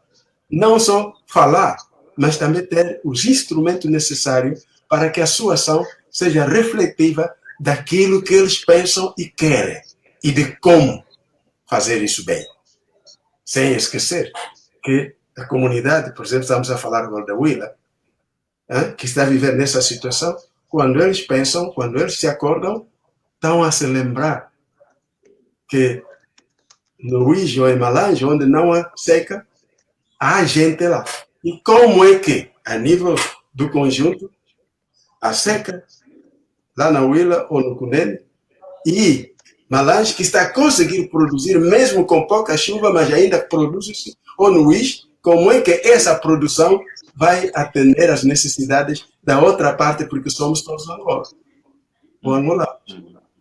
Não só falar, mas também ter os instrumentos necessários para que a sua ação seja refletiva daquilo que eles pensam e querem e de como fazer isso bem. Sem esquecer que a comunidade, por exemplo, estamos a falar agora da Huila, que está a viver nessa situação, quando eles pensam, quando eles se acordam, estão a se lembrar que no Luís ou em Malange, onde não há seca, há gente lá. E como é que, a nível do conjunto, a seca, lá na Huila ou no Cunene, e Malange, que está a conseguir produzir, mesmo com pouca chuva, mas ainda produz, ou no Luís, como é que essa produção vai atender às necessidades da outra parte, porque somos todos angolanos.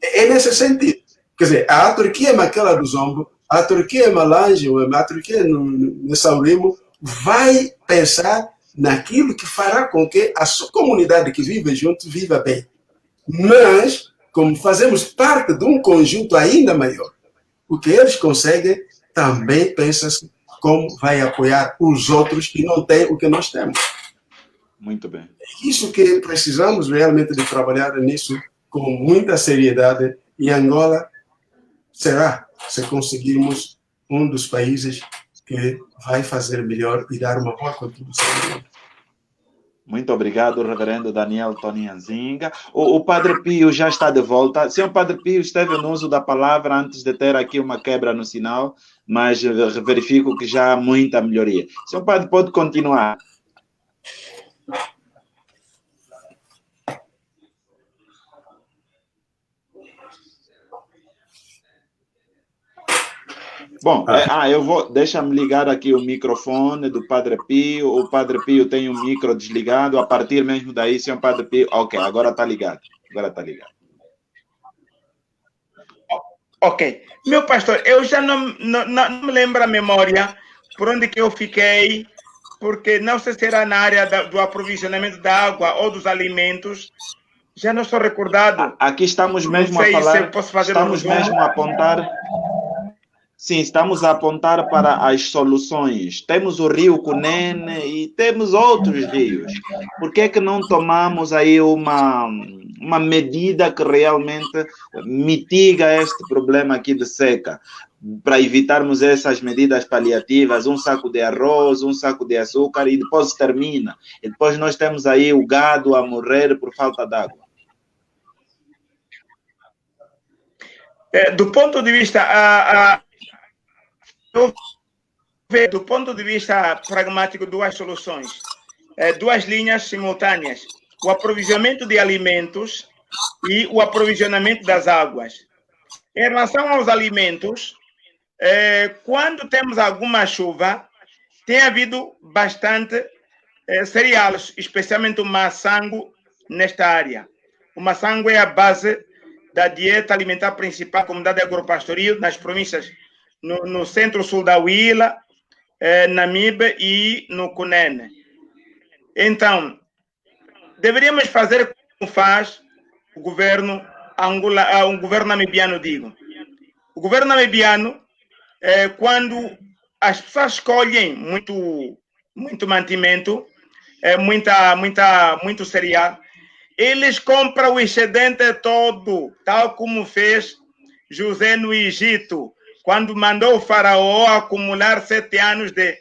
É nesse sentido. Quer dizer, a Turquia é aquela do Zombo, a Turquia é Malange, a Turquia no Saurimo, vai pensar naquilo que fará com que a sua comunidade que vive junto viva bem. Mas, como fazemos parte de um conjunto ainda maior, o que eles conseguem também pensa-se como vai apoiar os outros que não têm o que nós temos. Muito bem. É isso que precisamos realmente de trabalhar nisso com muita seriedade, e Angola será, se conseguirmos, um dos países que vai fazer melhor e dar uma boa contribuição. Muito obrigado, reverendo Daniel Tony Nzinga. O Padre Pio já está de volta. Senhor Padre Pio esteve no uso da palavra antes de ter aqui uma quebra no sinal, mas verifico que já há muita melhoria. Senhor Padre, pode continuar. Bom, deixa-me ligar aqui o microfone do Padre Pio. O Padre Pio tem o micro desligado. A partir mesmo daí, senhor Padre Pio. Ok, agora está ligado. Agora está ligado. Ok. Meu pastor, eu já não me lembro a memória por onde que eu fiquei, porque não sei se era na área do aprovisionamento da água ou dos alimentos. Já não estou recordado. Aqui estamos mesmo não sei a falar. Se eu posso fazer estamos mesmo a apontar. Sim, estamos a apontar para as soluções. Temos o rio Cunene e temos outros rios. Por que é que não tomamos aí uma medida que realmente mitiga este problema aqui de seca? Para evitarmos essas medidas paliativas, um saco de arroz, um saco de açúcar e depois termina. E depois nós temos aí o gado a morrer por falta d'água. Do ponto de vista do ponto de vista pragmático, duas soluções, duas linhas simultâneas: o aprovisionamento de alimentos e o aprovisionamento das águas. Em relação aos alimentos, quando temos alguma chuva, tem havido bastante cereais, especialmente o maçango nesta área. O maçango é a base da dieta alimentar principal da comunidade agropastoril nas províncias no centro-sul da Huila, Namibe e no Cunene. Então, deveríamos fazer como faz o governo o governo namibiano, digo. O governo namibiano, quando as pessoas escolhem muito mantimento, muito cereal, eles compram o excedente todo, tal como fez José no Egito, quando mandou o faraó acumular 7 anos de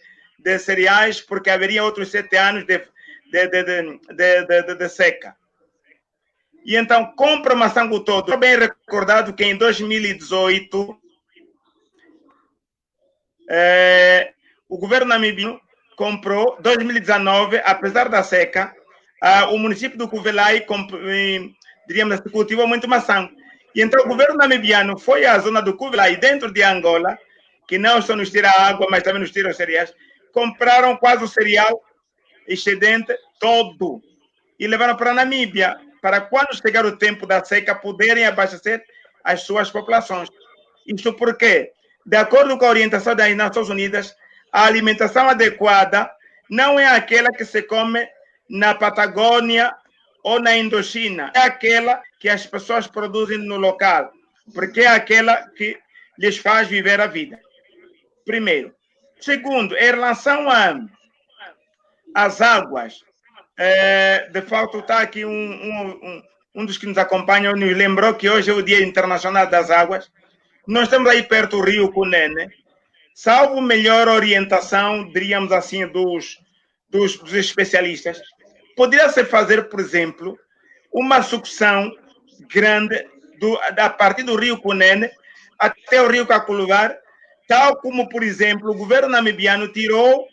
cereais, porque haveria outros 7 anos de seca. E então compra o maçango todo. Estou bem recordado que em 2018 o governo namibiano comprou, 2019, apesar da seca, o município do Cuvelai, diríamos, cultivou muito maçã. E então o governo namibiano foi à zona do Cuvelai, dentro de Angola, que não só nos tira a água, mas também nos tira os cereais, compraram quase o cereal excedente todo e levaram para a Namíbia, para quando chegar o tempo da seca, poderem abastecer as suas populações. Isso porque, de acordo com a orientação das Nações Unidas, a alimentação adequada não é aquela que se come na Patagônia ou na Indochina, é aquela que as pessoas produzem no local, porque é aquela que lhes faz viver a vida. Primeiro. Segundo, em relação às águas, de fato está aqui um dos que nos acompanham, nos lembrou que hoje é o Dia Internacional das Águas. Nós estamos aí perto do rio Cunene, salvo melhor orientação, diríamos assim, dos especialistas, poderia-se fazer, por exemplo, uma sucção grande a partir do rio Cunene até o rio Caculuvar, tal como, por exemplo, o governo namibiano tirou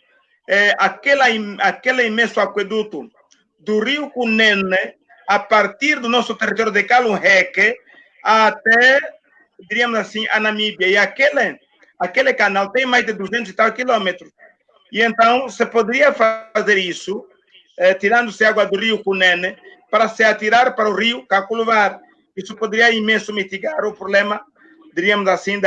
aquele imenso aqueduto do rio Cunene a partir do nosso território de Calunheque até, diríamos assim, a Namíbia. E aquele canal tem mais de 200 e tal quilômetros. E então, você poderia fazer isso, tirando-se água do rio Cunene, para se atirar para o rio Caculuvar. Isso poderia imenso mitigar o problema, diríamos assim,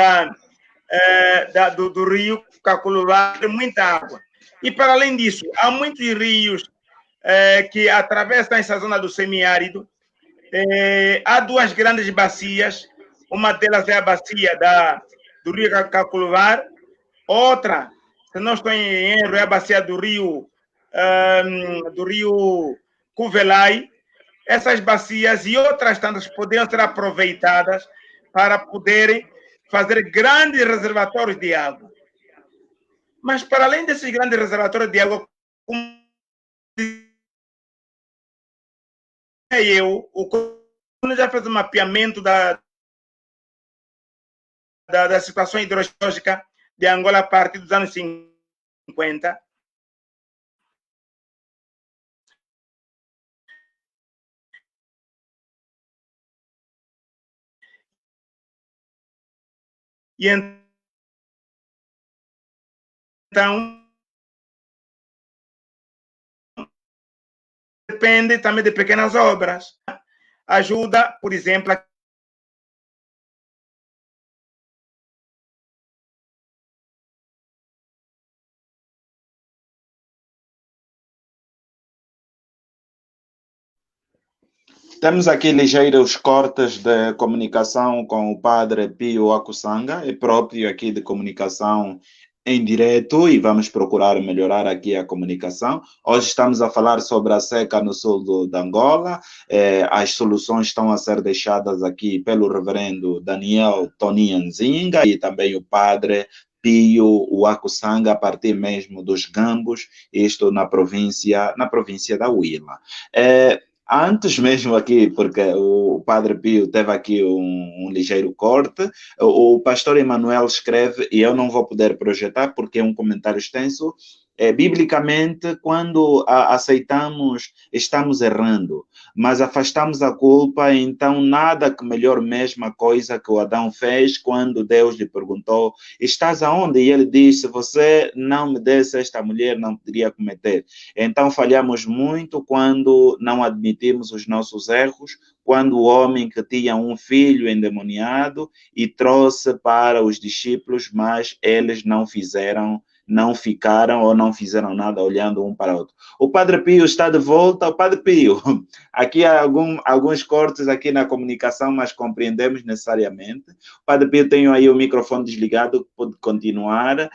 do rio Caculuvar, muita água. E, para além disso, há muitos rios que atravessam essa zona do semiárido. Há duas grandes bacias, uma delas é a bacia do rio Caculuvar, outra, se não estou em erro, é a bacia do rio Cuvelai. Essas bacias e outras tantas poderiam ser aproveitadas para poderem fazer grandes reservatórios de água. Mas, para além desses grandes reservatórios de água, como o Cono já fez um mapeamento da situação hidrológica de Angola a partir dos anos 50. E então, depende também de pequenas obras. Ajuda, por exemplo, Temos aqui ligeiros cortes de comunicação com o padre Pio Akusanga, é próprio aqui de comunicação em direto, e vamos procurar melhorar aqui a comunicação. Hoje estamos a falar sobre a seca no sul de Angola. As soluções estão a ser deixadas aqui pelo reverendo Daniel Toninha Nzinga e também o padre Pio Akusanga, a partir mesmo dos Gambos, isto na província da Huila. Antes mesmo aqui, porque o Padre Pio teve aqui um ligeiro corte, o pastor Emanuel escreve, e eu não vou poder projetar porque é um comentário extenso, biblicamente, quando aceitamos, estamos errando, mas afastamos a culpa, então nada que melhor mesma coisa que o Adão fez quando Deus lhe perguntou, estás aonde? E ele disse, você não me desse esta mulher, não poderia cometer. Então falhamos muito quando não admitimos os nossos erros, quando o homem que tinha um filho endemoniado e trouxe para os discípulos, mas eles não ficaram ou não fizeram nada olhando um para o outro. O Padre Pio está de volta. O Padre Pio, aqui há alguns cortes aqui na comunicação, mas compreendemos necessariamente. O Padre Pio tem aí o microfone desligado, pode continuar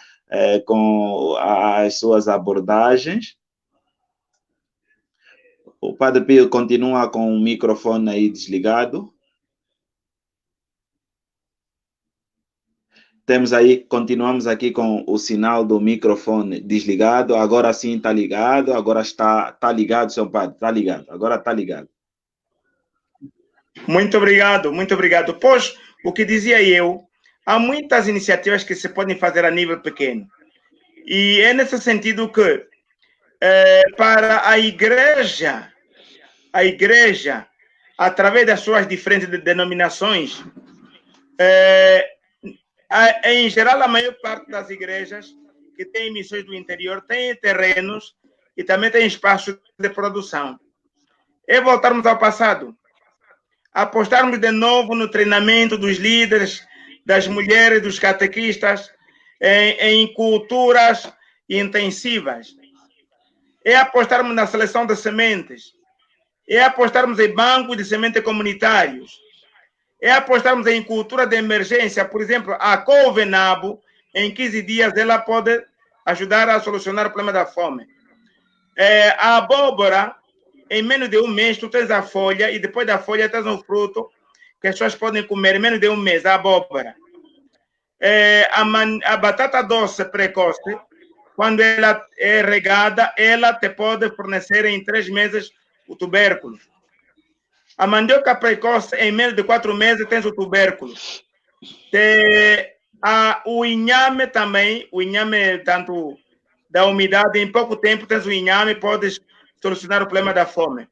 com as suas abordagens. O Padre Pio continua com o microfone aí desligado. Continuamos aqui com o sinal do microfone desligado. Agora sim está ligado. Agora está ligado, seu padre. Está ligado. Agora está ligado. Muito obrigado, muito obrigado. Pois, o que dizia eu, há muitas iniciativas que se podem fazer a nível pequeno. E é nesse sentido que, para a igreja, através das suas diferentes denominações, em geral, a maior parte das igrejas que têm missões do interior têm terrenos e também têm espaços de produção. É voltarmos ao passado, apostarmos de novo no treinamento dos líderes, das mulheres, dos catequistas, em culturas intensivas. É apostarmos na seleção de sementes. É apostarmos em bancos de sementes comunitários. É apostarmos em cultura de emergência. Por exemplo, a couve-nabo, em 15 dias, ela pode ajudar a solucionar o problema da fome. A abóbora, em menos de um mês, tu tens a folha, e depois da folha tens um fruto que as pessoas podem comer em menos de um mês, a abóbora. A batata doce precoce, quando ela é regada, ela te pode fornecer em 3 meses o tubérculo. A mandioca precoce, em menos de 4 meses, tens o tubérculo. O inhame também, o inhame tanto da umidade, em pouco tempo tens o inhame, podes solucionar o problema da fome.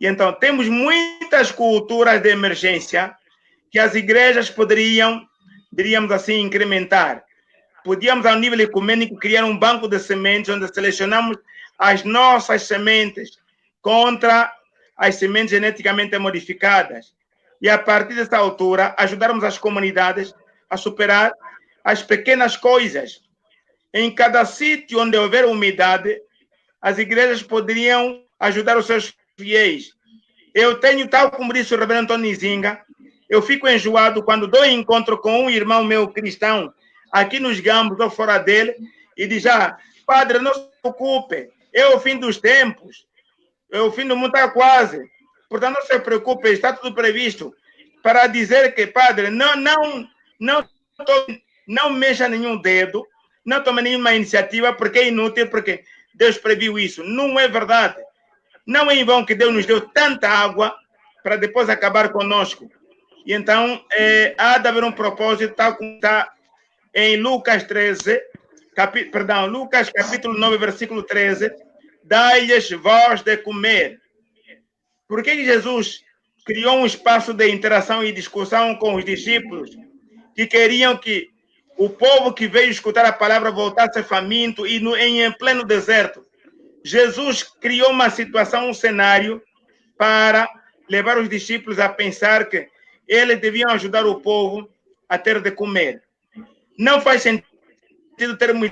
E então, temos muitas culturas de emergência que as igrejas poderiam, diríamos assim, incrementar. Podíamos, ao nível ecumênico, criar um banco de sementes onde selecionamos as nossas sementes contra as sementes geneticamente modificadas. E, a partir dessa altura, ajudarmos as comunidades a superar as pequenas coisas. Em cada sítio onde houver umidade, as igrejas poderiam ajudar os seus fiéis. Eu tenho, tal como disse o reverendo Antônio Nzinga, eu fico enjoado quando dou encontro com um irmão meu cristão aqui nos Gambos ou fora dele e diz, padre, não se preocupe, é o fim dos tempos, o fim do mundo está quase, portanto não se preocupe, está tudo previsto, para dizer que, padre, não mexa nenhum dedo, não tome nenhuma iniciativa, porque é inútil, porque Deus previu isso. Não é verdade. Não é em vão que Deus nos deu tanta água para depois acabar conosco. E então, há de haver um propósito, tal como está em Lucas 13, Lucas capítulo 9, versículo 13, dai-lhes voz de comer. Por que Jesus criou um espaço de interação e discussão com os discípulos que queriam que O povo que veio escutar a palavra voltasse faminto e em pleno deserto. Jesus criou uma situação, um cenário para levar os discípulos a pensar que eles deviam ajudar o povo a ter de comer. Não faz sentido termos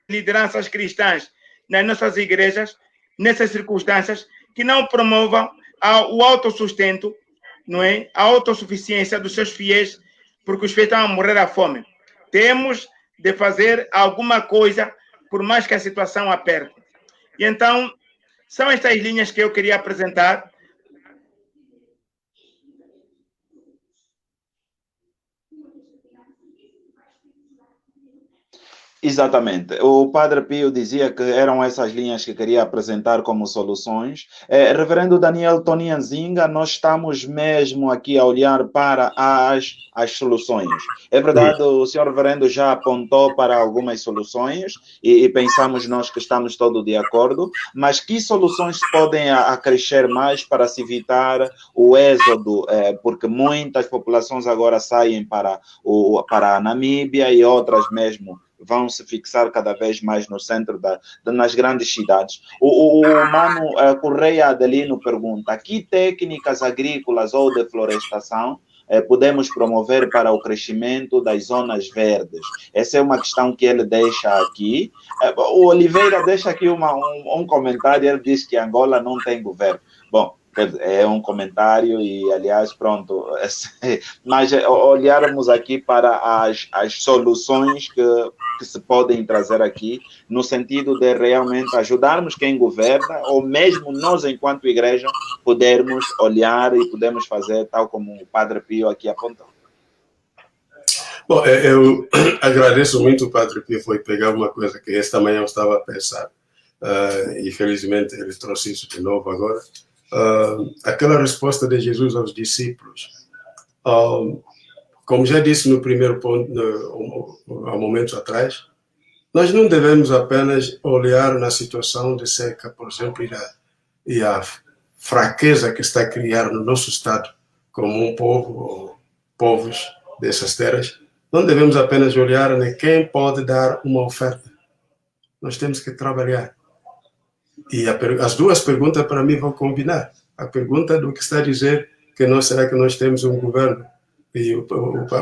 lideranças cristãs nas nossas igrejas, nessas circunstâncias, que não promovam o autossustento, não é? A autossuficiência dos seus fiéis, porque os fiéis estão a morrer à fome. Temos de fazer alguma coisa, por mais que a situação aperte. E então, são estas linhas que eu queria apresentar. Exatamente. O Padre Pio dizia que eram essas linhas que queria apresentar como soluções. Reverendo Daniel Tonianzinga, nós estamos mesmo aqui a olhar para as soluções. É verdade, o senhor Reverendo já apontou para algumas soluções e pensamos nós que estamos todos de acordo, mas que soluções podem acrescer mais para se evitar o êxodo, porque muitas populações agora saem para a Namíbia e outras mesmo vão se fixar cada vez mais no centro nas grandes cidades. O Mano Correia Adelino pergunta: que técnicas agrícolas ou de florestação podemos promover para o crescimento das zonas verdes? Essa é uma questão que ele deixa aqui. O Oliveira deixa aqui um comentário, ele diz que Angola não tem governo. Bom, é um comentário e, aliás, pronto, mas olharmos aqui para as soluções que se podem trazer aqui, no sentido de realmente ajudarmos quem governa, ou mesmo nós, enquanto igreja, podermos olhar e podemos fazer tal como o Padre Pio aqui apontou. Bom, eu agradeço muito o Padre Pio, foi pegar uma coisa que esta manhã eu estava a pensar, e felizmente ele trouxe isso de novo agora. Aquela resposta de Jesus aos discípulos. Como já disse no primeiro ponto, há momentos atrás, nós não devemos apenas olhar na situação de seca, por exemplo, e a fraqueza que está a criar no nosso Estado, como um povo ou povos dessas terras. Não devemos apenas olhar em quem pode dar uma oferta. Nós temos que trabalhar. E as duas perguntas, para mim, vão combinar. A pergunta do que está a dizer que será que nós temos um governo? E o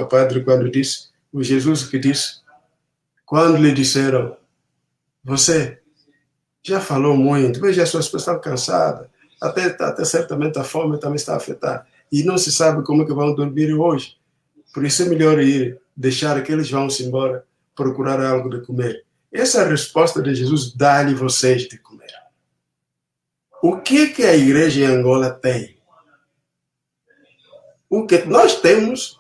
padre, quando disse, o Jesus que disse, quando lhe disseram, você já falou muito, veja, as pessoas estão cansadas, até certamente a fome também está a afetar, e não se sabe como é que vão dormir hoje. Por isso é melhor ir, deixar que eles vão-se embora, procurar algo de comer. Essa é a resposta de Jesus, dá-lhe vocês de comer. O que a igreja em Angola tem? O que nós temos,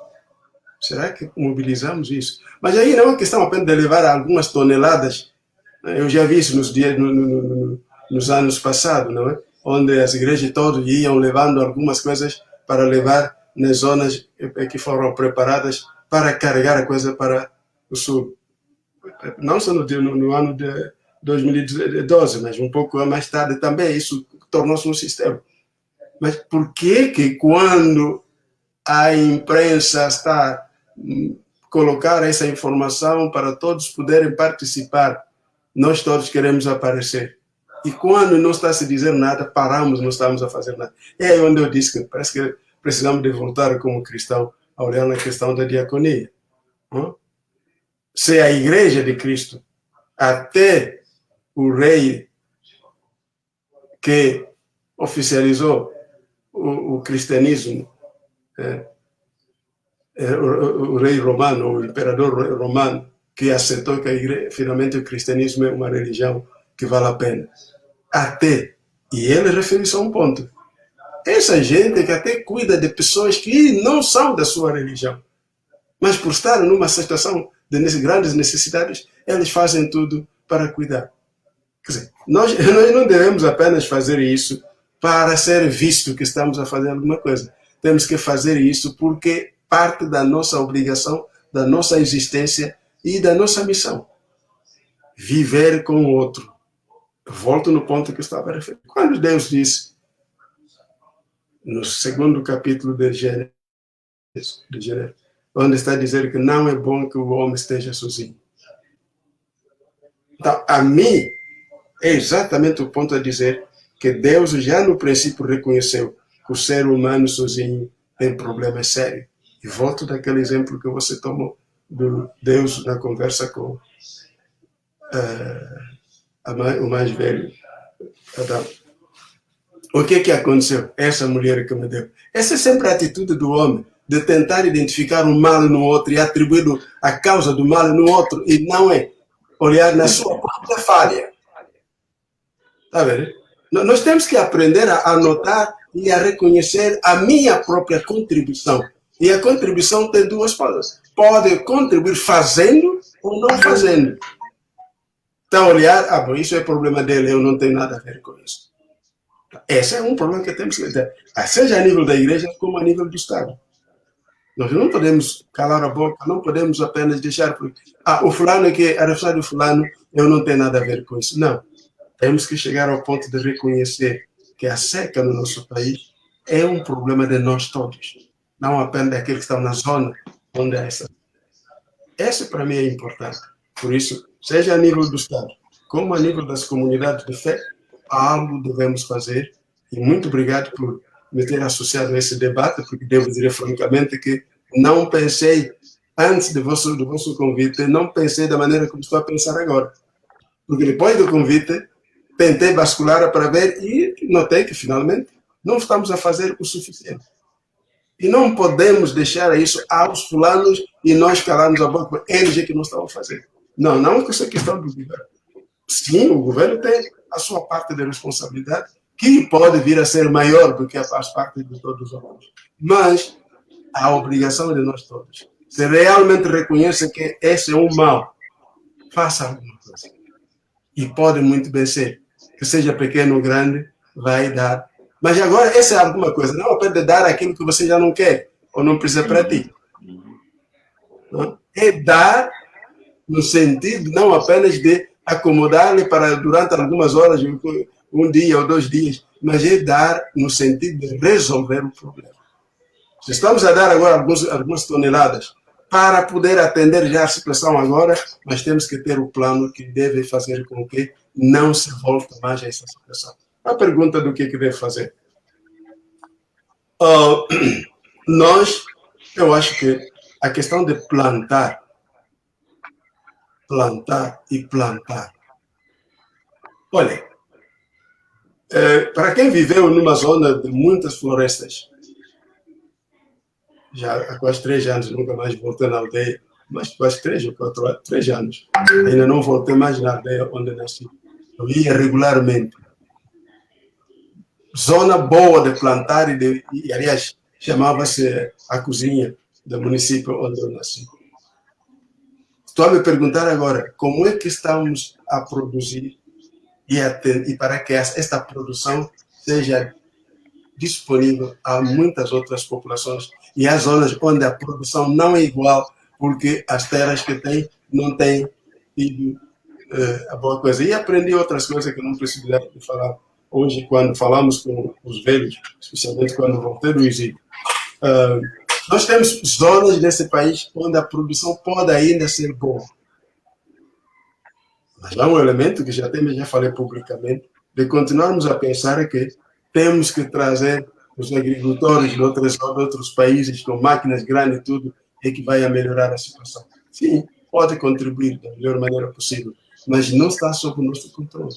será que mobilizamos isso? Mas aí não é questão apenas de levar algumas toneladas. Eu já vi isso nos anos passados, não é? Onde as igrejas todas iam levando algumas coisas para levar nas zonas que foram preparadas para carregar a coisa para o sul. Não só no ano de 2012, mas um pouco mais tarde também, isso tornou-se um sistema. Mas por que quando a imprensa está a colocar essa informação para todos poderem participar, nós todos queremos aparecer? E quando não está a se dizer nada, paramos, não estamos a fazer nada. É aí onde eu disse que parece que precisamos de voltar como cristão a olhar na questão da diaconia. Se a igreja de Cristo, até o rei que oficializou o cristianismo, o rei romano, o imperador romano, que aceitou que a igreja, finalmente o cristianismo é uma religião que vale a pena. E ele referiu-se a um ponto. Essa gente que até cuida de pessoas que não são da sua religião, mas por estar numa situação de grandes necessidades, eles fazem tudo para cuidar. Quer dizer, nós não devemos apenas fazer isso para ser visto que estamos a fazer alguma coisa. Temos que fazer isso porque parte da nossa obrigação, da nossa existência e da nossa missão. Viver com o outro. Volto no ponto que eu estava a referir. Quando Deus disse, no segundo capítulo de Gênesis, onde está a dizer que não é bom que o homem esteja sozinho. Então, a mim, é exatamente o ponto a dizer que Deus já no princípio reconheceu que o ser humano sozinho tem problemas sérios. E volto daquele exemplo que você tomou do Deus na conversa com o mais velho, Adão. O que aconteceu? Essa mulher que me deu. Essa é sempre a atitude do homem, de tentar identificar o mal no outro e atribuir a causa do mal no outro, e não é olhar na sua própria falha. Está vendo? Nós temos que aprender a notar e a reconhecer a minha própria contribuição. E a contribuição tem duas formas. Pode contribuir fazendo ou não fazendo. Então, olhar, bom, isso é problema dele, eu não tenho nada a ver com isso. Esse é um problema que temos que ter, seja a nível da igreja como a nível do Estado. Nós não podemos calar a boca, não podemos apenas deixar... o fulano que é a do fulano, eu não tenho nada a ver com isso. Não. Temos que chegar ao ponto de reconhecer que a seca no nosso país é um problema de nós todos, não apenas daqueles que estão na zona onde há essa. Esse, para mim, é importante. Por isso, seja a nível do Estado, como a nível das comunidades de fé, algo devemos fazer. E muito obrigado por me ter associado a esse debate, porque devo dizer francamente que não pensei, antes do vosso convite, não pensei da maneira como estou a pensar agora. Porque depois do convite, tentei bascular para ver e notei que, finalmente, não estamos a fazer o suficiente. E não podemos deixar isso aos fulanos e nós calarmos a boca, eles é que não estão a fazer. Não é questão do governo. Sim, o governo tem a sua parte de responsabilidade, que pode vir a ser maior do que as partes de todos os outros. Mas a obrigação de nós todos, se realmente reconhece que esse é um mal, faça alguma coisa. E pode muito bem ser, que seja pequeno ou grande, vai dar. Mas agora, essa é alguma coisa, não apenas dar aquilo que você já não quer, ou não precisa para ti. Não? É dar no sentido não apenas de acomodar-lhe para durante algumas horas, um dia ou 2 dias, mas é dar no sentido de resolver o problema. Se estamos a dar agora algumas toneladas para poder atender já a situação agora, mas temos que ter o plano que deve fazer com que não se volte mais a essa situação. A pergunta do que deve fazer. Eu acho que a questão de plantar e plantar. Olha, para quem viveu numa zona de muitas florestas, já há quase 3 anos, nunca mais voltei na aldeia, mas quase 3 ou 4 3 anos, ainda não voltei mais na aldeia onde nasci. Eu ia regularmente. Zona boa de plantar e aliás, chamava-se a cozinha do município onde eu nasci. Estou a me perguntar agora, como é que estamos a produzir e para que esta produção seja disponível a muitas outras populações e há zonas onde a produção não é igual porque as terras que tem não têm tido a boa coisa. E aprendi outras coisas que não preciso de falar hoje quando falamos com os velhos, especialmente quando voltei do exílio. Nós temos zonas desse país onde a produção pode ainda ser boa. Mas há um elemento que já falei publicamente, de continuarmos a pensar que temos que trazer os agricultores de outros países com máquinas grandes e tudo, e que vai melhorar a situação. Sim, pode contribuir da melhor maneira possível, mas não está sob o nosso controle.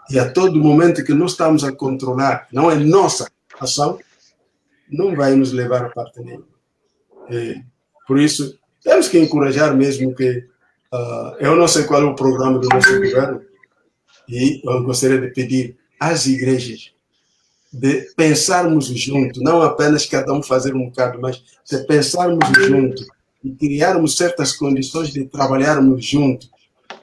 E a todo momento que não estamos a controlar, não é nossa ação, não vai nos levar a parte nenhuma. Por isso, temos que encorajar mesmo que eu não sei qual é o programa do nosso governo e eu gostaria de pedir às igrejas de pensarmos junto, não apenas cada um fazer um bocado, mas de pensarmos junto e criarmos certas condições de trabalharmos junto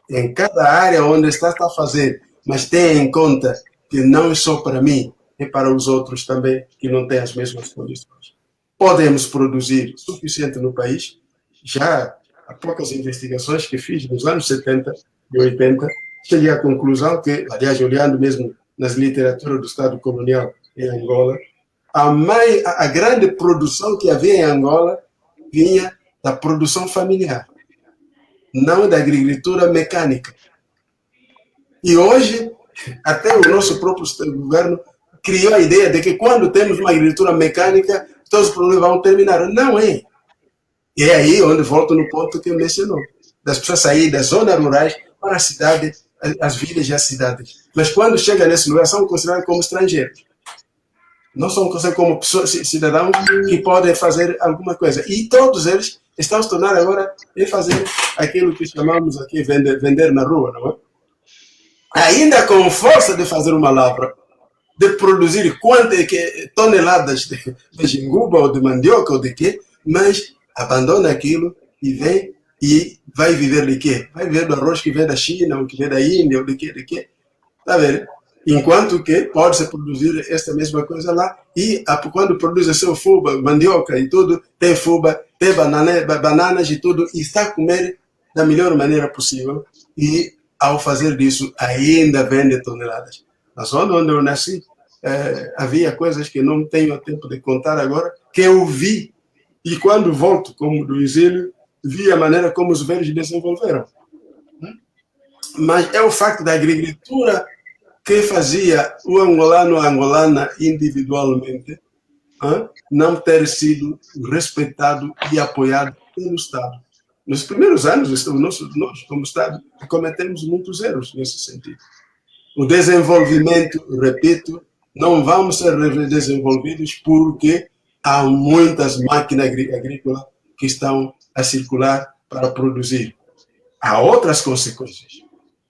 em cada área onde está a fazer, mas tenha em conta que não é só para mim, é para os outros também que não têm as mesmas condições. Podemos produzir suficiente no país, já há poucas investigações que fiz nos anos 70 e 80, cheguei à conclusão que, aliás, olhando mesmo nas literaturas do Estado colonial em Angola, a grande produção que havia em Angola vinha da produção familiar, não da agricultura mecânica. E hoje, até o nosso próprio governo criou a ideia de que quando temos uma agricultura mecânica, todos os problemas vão terminar. Não é. E é aí onde volto no ponto que eu mencionou, das pessoas saírem das zonas rurais para a cidade, as vilas e as cidades. Mas quando chega nesse lugar, são considerados como estrangeiros. Não são considerados como pessoas, cidadãos que podem fazer alguma coisa. E todos eles estão se tornando agora em fazer aquilo que chamamos aqui vender na rua, não é? Ainda com força de fazer uma lavra, de produzir toneladas de jinguba ou de mandioca ou de quê, mas abandona aquilo e vem e vai viver de quê? Vai viver do arroz que vem da China, ou que vem da Índia, ou de quê? Tá vendo? Enquanto que pode-se produzir esta mesma coisa lá, e quando produz seu fuba, mandioca e tudo, tem fuba, tem bananas e tudo, e está a comer da melhor maneira possível, e ao fazer disso, ainda vende toneladas. Na zona onde eu nasci, havia coisas que não tenho tempo de contar agora, que eu vi, e quando volto como do exílio, vi a maneira como os velhos desenvolveram. Mas é o facto da agricultura que fazia o angolano a angolana individualmente não ter sido respeitado e apoiado pelo Estado. Nos primeiros anos, nós como Estado, cometemos muitos erros nesse sentido. O desenvolvimento, repito, não vamos ser desenvolvidos porque há muitas máquinas agrícolas que estão a circular para produzir. Há outras consequências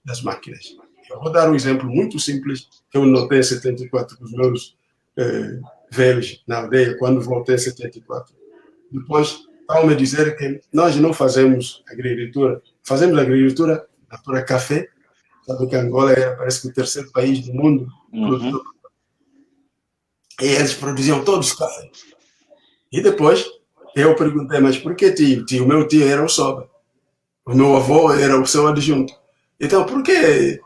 das máquinas. Eu vou dar um exemplo muito simples que eu notei em 74 com os meus velhos na aldeia, quando voltei em 74. Depois, estão me dizer que nós não fazemos agricultura. Fazemos agricultura para café. Sabe que Angola parece que o terceiro país do mundo produtor. E eles produziam todos café. E depois, eu perguntei, mas por que tio? O meu tio era o Soba. O meu avô era o seu adjunto. Então, por que?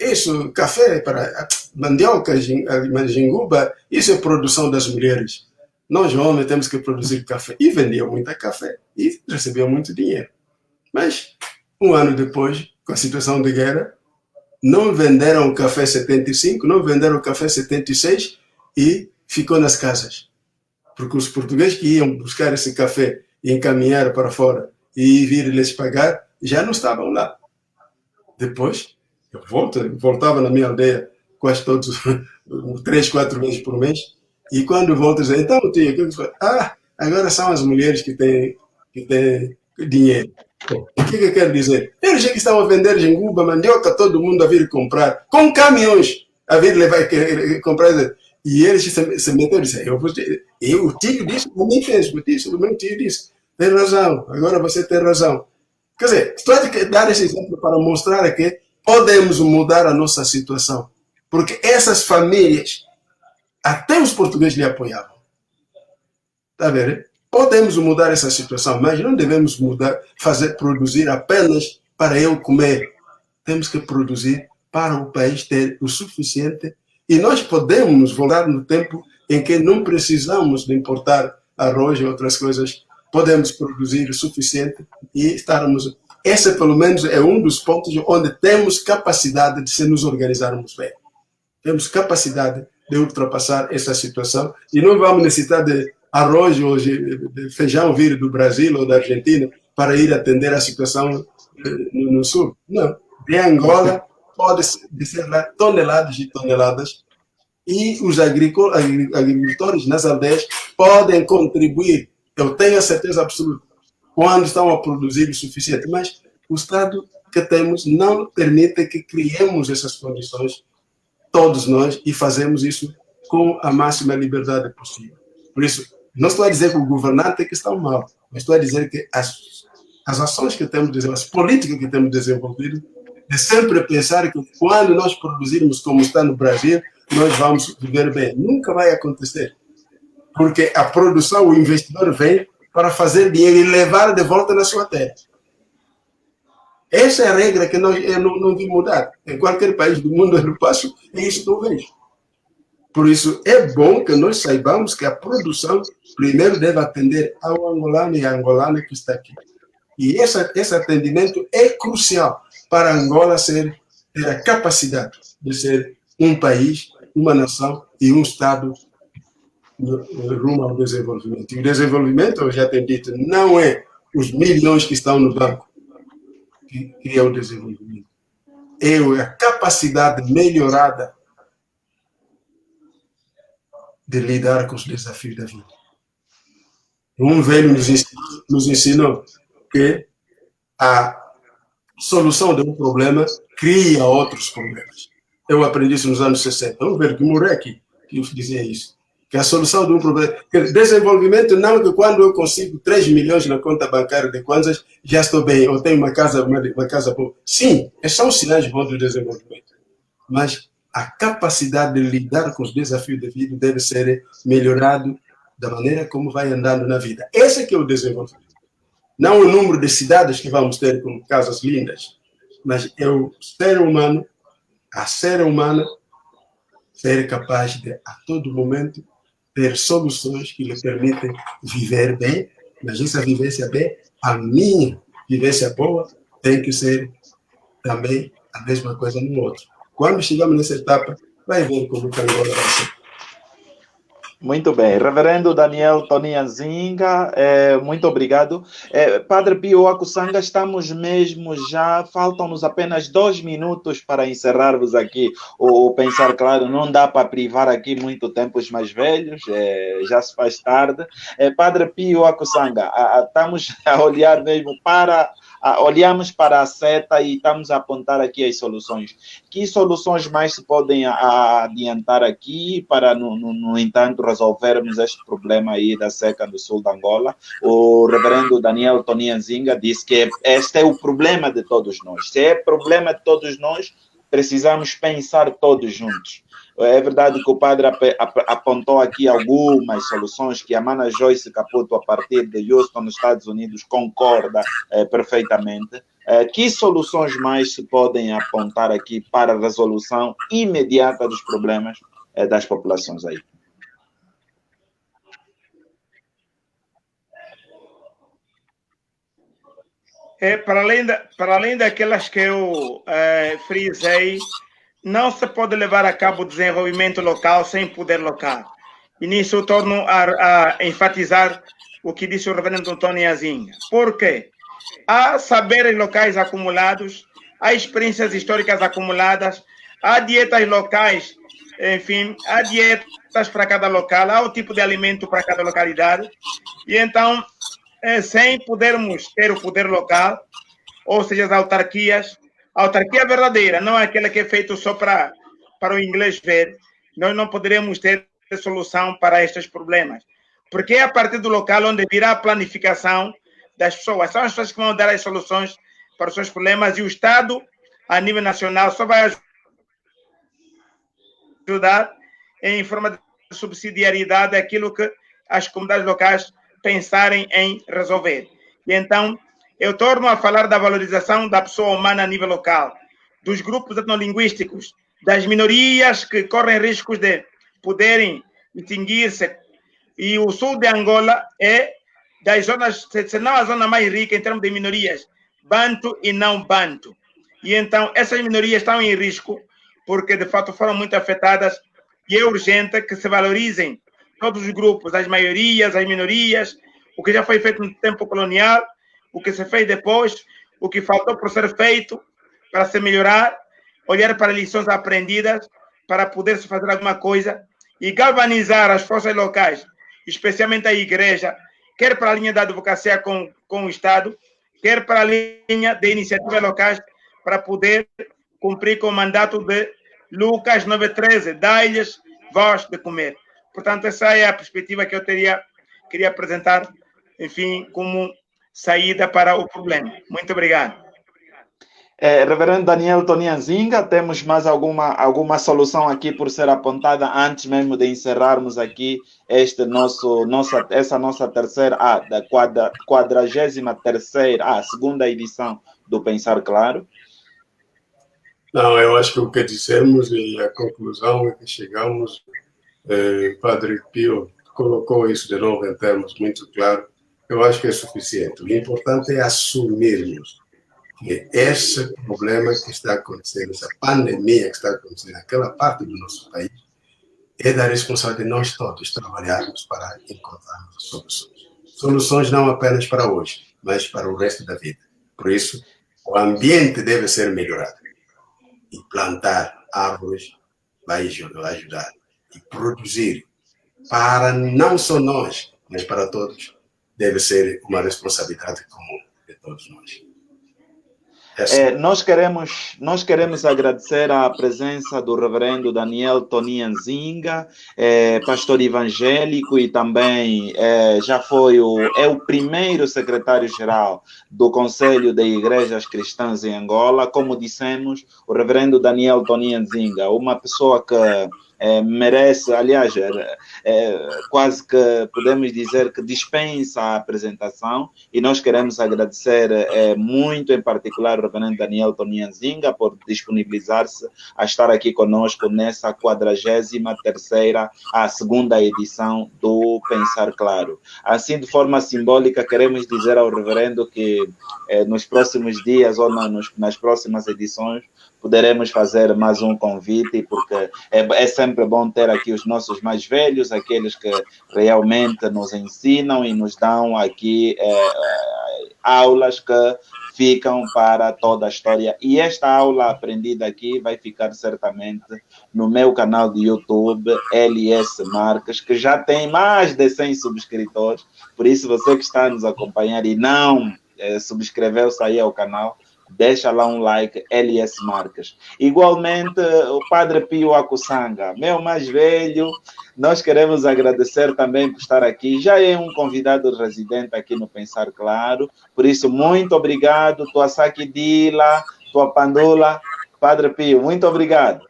Isso, café para mandioca, jinguba, isso é produção das mulheres. Nós, homens, temos que produzir café. E vendiam muito café. E recebiam muito dinheiro. Mas, um ano depois, com a situação de guerra, não venderam o café 75, não venderam o café 76 e ficou nas casas. Porque os portugueses que iam buscar esse café e encaminhar para fora e vir lhes pagar, já não estavam lá. Depois, eu voltava na minha aldeia quase todos, 3, 4 vezes por mês, e quando volto, dizia, então, tio, o que você faz? Agora são as mulheres que têm dinheiro. O que eu quero dizer? Eles já que estavam a vender jinguba, mandioca, todo mundo a vir comprar, com caminhões a vir levar, comprar. E eles se meteram e disseram, o tio disse, ninguém fez, o meu tio disse, tem razão, agora você tem razão. Quer dizer, estou a dar esse exemplo para mostrar que podemos mudar a nossa situação. Porque essas famílias, até os portugueses lhe apoiavam. Está vendo? Podemos mudar essa situação, mas não devemos produzir apenas para eu comer. Temos que produzir para o país ter o suficiente. E nós podemos voltar no tempo em que não precisamos de importar arroz e outras coisas. Podemos produzir o suficiente e estarmos... Esse, pelo menos, é um dos pontos onde temos capacidade de nos organizarmos bem. Temos capacidade de ultrapassar essa situação e não vamos necessitar de arroz ou de feijão vir do Brasil ou da Argentina para ir atender a situação no sul. Não. De Angola pode ser lá toneladas e toneladas e os agricultores nas aldeias podem contribuir. Eu tenho a certeza absoluta quando estão a produzir o suficiente, mas o Estado que temos não permite que criemos essas condições, todos nós, e fazemos isso com a máxima liberdade possível. Por isso, não estou a dizer que o governante é que está mal, mas estou a dizer que as ações que temos desenvolvido, as políticas que temos desenvolvido, de sempre pensar que quando nós produzirmos como está no Brasil, nós vamos viver bem. Nunca vai acontecer. Porque a produção, o investidor vem para fazer dinheiro e levar de volta na sua terra. Essa é a regra que eu não vi mudar. Em qualquer país do mundo eu passo, é isso que eu vejo. Por isso, é bom que nós saibamos que a produção primeiro deve atender ao angolano e à angolana que está aqui. E esse atendimento é crucial para Angola ter a capacidade de ser um país, uma nação e um Estado rumo ao desenvolvimento. E o desenvolvimento, eu já tenho dito, não é os milhões que estão no banco que criam o desenvolvimento. É a capacidade melhorada de lidar com os desafios da vida. Um velho nos ensinou que a solução de um problema cria outros problemas. Eu aprendi isso nos anos 60. Um velho que morreu aqui que dizia isso. Que a solução de um problema... Que desenvolvimento não é que quando eu consigo 3 milhões na conta bancária de Kwanzas, já estou bem, eu tenho uma casa boa. Sim, são sinais bons do desenvolvimento. Mas a capacidade de lidar com os desafios da vida deve ser melhorado da maneira como vai andando na vida. Esse é que é o desenvolvimento. Não o número de cidades que vamos ter com casas lindas, mas é o ser humano, a ser humana, ser capaz de, a todo momento, ter soluções que lhe permitem viver bem, mas essa vivência bem, a minha vivência boa, tem que ser também a mesma coisa no outro. Quando chegamos nessa etapa, vai ver como o Angola vai ser. Muito bem. Reverendo Daniel Toninha Zinga, muito obrigado. Padre Pio Akusanga, estamos mesmo já, faltam-nos apenas 2 minutos para encerrarmos aqui o Pensar Claro. Não dá para privar aqui muito tempo os mais velhos, já se faz tarde. Padre Pio Akusanga, estamos a olhar mesmo para... olhamos para a seta e estamos a apontar aqui as soluções. Que soluções mais se podem adiantar aqui para, no entanto, resolvermos este problema aí da seca do sul da Angola? O reverendo Daniel Toninha Zinga disse que este é o problema de todos nós. Se é problema de todos nós, precisamos pensar todos juntos. É verdade que o padre apontou aqui algumas soluções que a Mana Joyce Caputo, a partir de Houston, nos Estados Unidos, concorda perfeitamente. Que soluções mais se podem apontar aqui para a resolução imediata dos problemas das populações aí? Para além daquelas que eu frisei, não se pode levar a cabo o desenvolvimento local sem poder local. E nisso eu torno a enfatizar o que disse o reverendo Antônio Azinha. Por quê? Há saberes locais acumulados, há experiências históricas acumuladas, há dietas locais, enfim, há dietas para cada local, há o tipo de alimento para cada localidade. E então, sem podermos ter o poder local, ou seja, as autarquias, a autarquia verdadeira, não é aquela que é feita só para o inglês ver, nós não poderemos ter solução para estes problemas. Porque é a partir do local onde virá a planificação das pessoas. São as pessoas que vão dar as soluções para os seus problemas e o Estado, a nível nacional, só vai ajudar em forma de subsidiariedade aquilo que as comunidades locais pensarem em resolver. E então, eu torno a falar da valorização da pessoa humana a nível local, dos grupos etnolinguísticos, das minorias que correm riscos de poderem extinguir-se. E o sul de Angola é das zonas, se não a zona mais rica em termos de minorias, banto e não banto. E então, essas minorias estão em risco, porque de fato foram muito afetadas, e é urgente que se valorizem todos os grupos, as maiorias, as minorias, o que já foi feito no tempo colonial, o que se fez depois, o que faltou por ser feito para se melhorar, olhar para lições aprendidas, para poder se fazer alguma coisa e galvanizar as forças locais, especialmente a igreja, quer para a linha da advocacia com o Estado, quer para a linha de iniciativas locais, para poder cumprir com o mandato de Lucas 9:13, dai-lhes voz de comer. Portanto, essa é a perspectiva que eu queria apresentar, enfim, como saída para o problema. Muito obrigado. Reverendo Daniel Toninha Zinga, temos mais alguma solução aqui por ser apontada antes mesmo de encerrarmos aqui essa nossa terceira, da 43ª, segunda edição do Pensar Claro? Não, eu acho que o que dissemos e a conclusão é que chegamos O Padre Pio colocou isso de novo em termos muito claros. Eu acho que é suficiente. O importante é assumirmos que esse problema que está acontecendo, essa pandemia que está acontecendo naquela parte do nosso país, é da responsabilidade de nós todos trabalharmos para encontrarmos soluções. Soluções não apenas para hoje, mas para o resto da vida. Por isso, o ambiente deve ser melhorado. E plantar árvores vai ajudar. E produzir para não só nós, mas para todos, deve ser uma responsabilidade comum de todos nós. Nós queremos agradecer a presença do reverendo Daniel Toninha Nzinga, pastor evangélico e também já foi o primeiro secretário-geral do Conselho de Igrejas Cristãs em Angola. Como dissemos, o reverendo Daniel Toninha Nzinga, uma pessoa que merece, aliás, quase que podemos dizer que dispensa a apresentação, e nós queremos agradecer muito, em particular, o reverendo Daniel Toninha Nzinga por disponibilizar-se a estar aqui conosco nessa 43ª, a segunda edição do Pensar Claro. Assim, de forma simbólica, queremos dizer ao reverendo que nos próximos dias ou nas próximas edições poderemos fazer mais um convite, porque é sempre bom ter aqui os nossos mais velhos, aqueles que realmente nos ensinam e nos dão aqui aulas que ficam para toda a história. E esta aula aprendida aqui vai ficar certamente no meu canal de YouTube, LS Marques, que já tem mais de 100 subscritores. Por isso, você que está a nos acompanhar e não subscreveu-se aí ao canal, deixa lá um like, LS Marques. Igualmente, o Padre Pio Akusanga, meu mais velho, nós queremos agradecer também por estar aqui. Já é um convidado residente aqui no Pensar Claro, por isso, muito obrigado. Tua Sakidila, tua Pandula, Padre Pio, muito obrigado.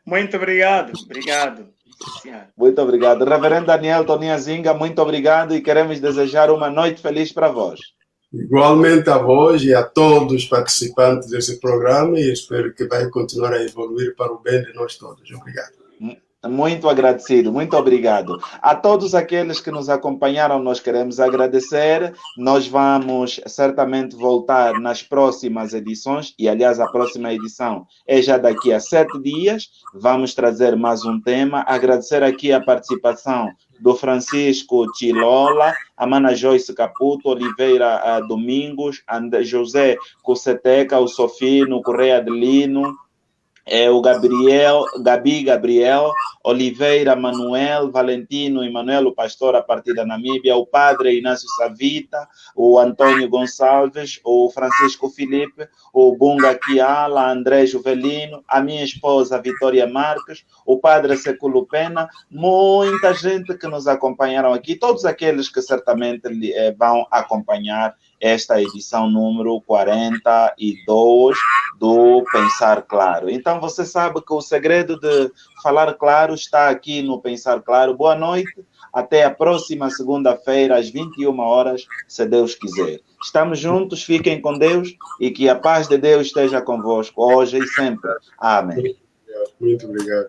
Muito obrigado. Muito obrigado. Reverendo Daniel Toninha Nzinga, muito obrigado e queremos desejar uma noite feliz para vós. Igualmente a vós e a todos os participantes desse programa, e espero que vai continuar a evoluir para o bem de nós todos. Obrigado. Muito agradecido, muito obrigado. A todos aqueles que nos acompanharam, nós queremos agradecer. Nós vamos certamente voltar nas próximas edições, e aliás a próxima edição é já daqui a 7 dias. Vamos trazer mais um tema. Agradecer aqui a participação do Francisco Chilola, a Mana Joyce Caputo, Oliveira Domingos, José Cusseteca, o Sofino Correia de Lino, o Gabi Gabriel, Oliveira Manuel, Valentino Emanuel, o pastor a partir da Namíbia, o padre Inácio Savita, o Antônio Gonçalves, o Francisco Felipe, o Bunga Kiala, André Juvelino, a minha esposa Vitória Marques, o padre Seculo Pena, muita gente que nos acompanharam aqui, todos aqueles que certamente vão acompanhar esta edição número 42 do Pensar Claro. Então, você sabe que o segredo de falar claro está aqui no Pensar Claro. Boa noite, até a próxima segunda-feira, às 21 horas, se Deus quiser. Estamos juntos, fiquem com Deus e que a paz de Deus esteja convosco, hoje e sempre. Amém. Muito obrigado.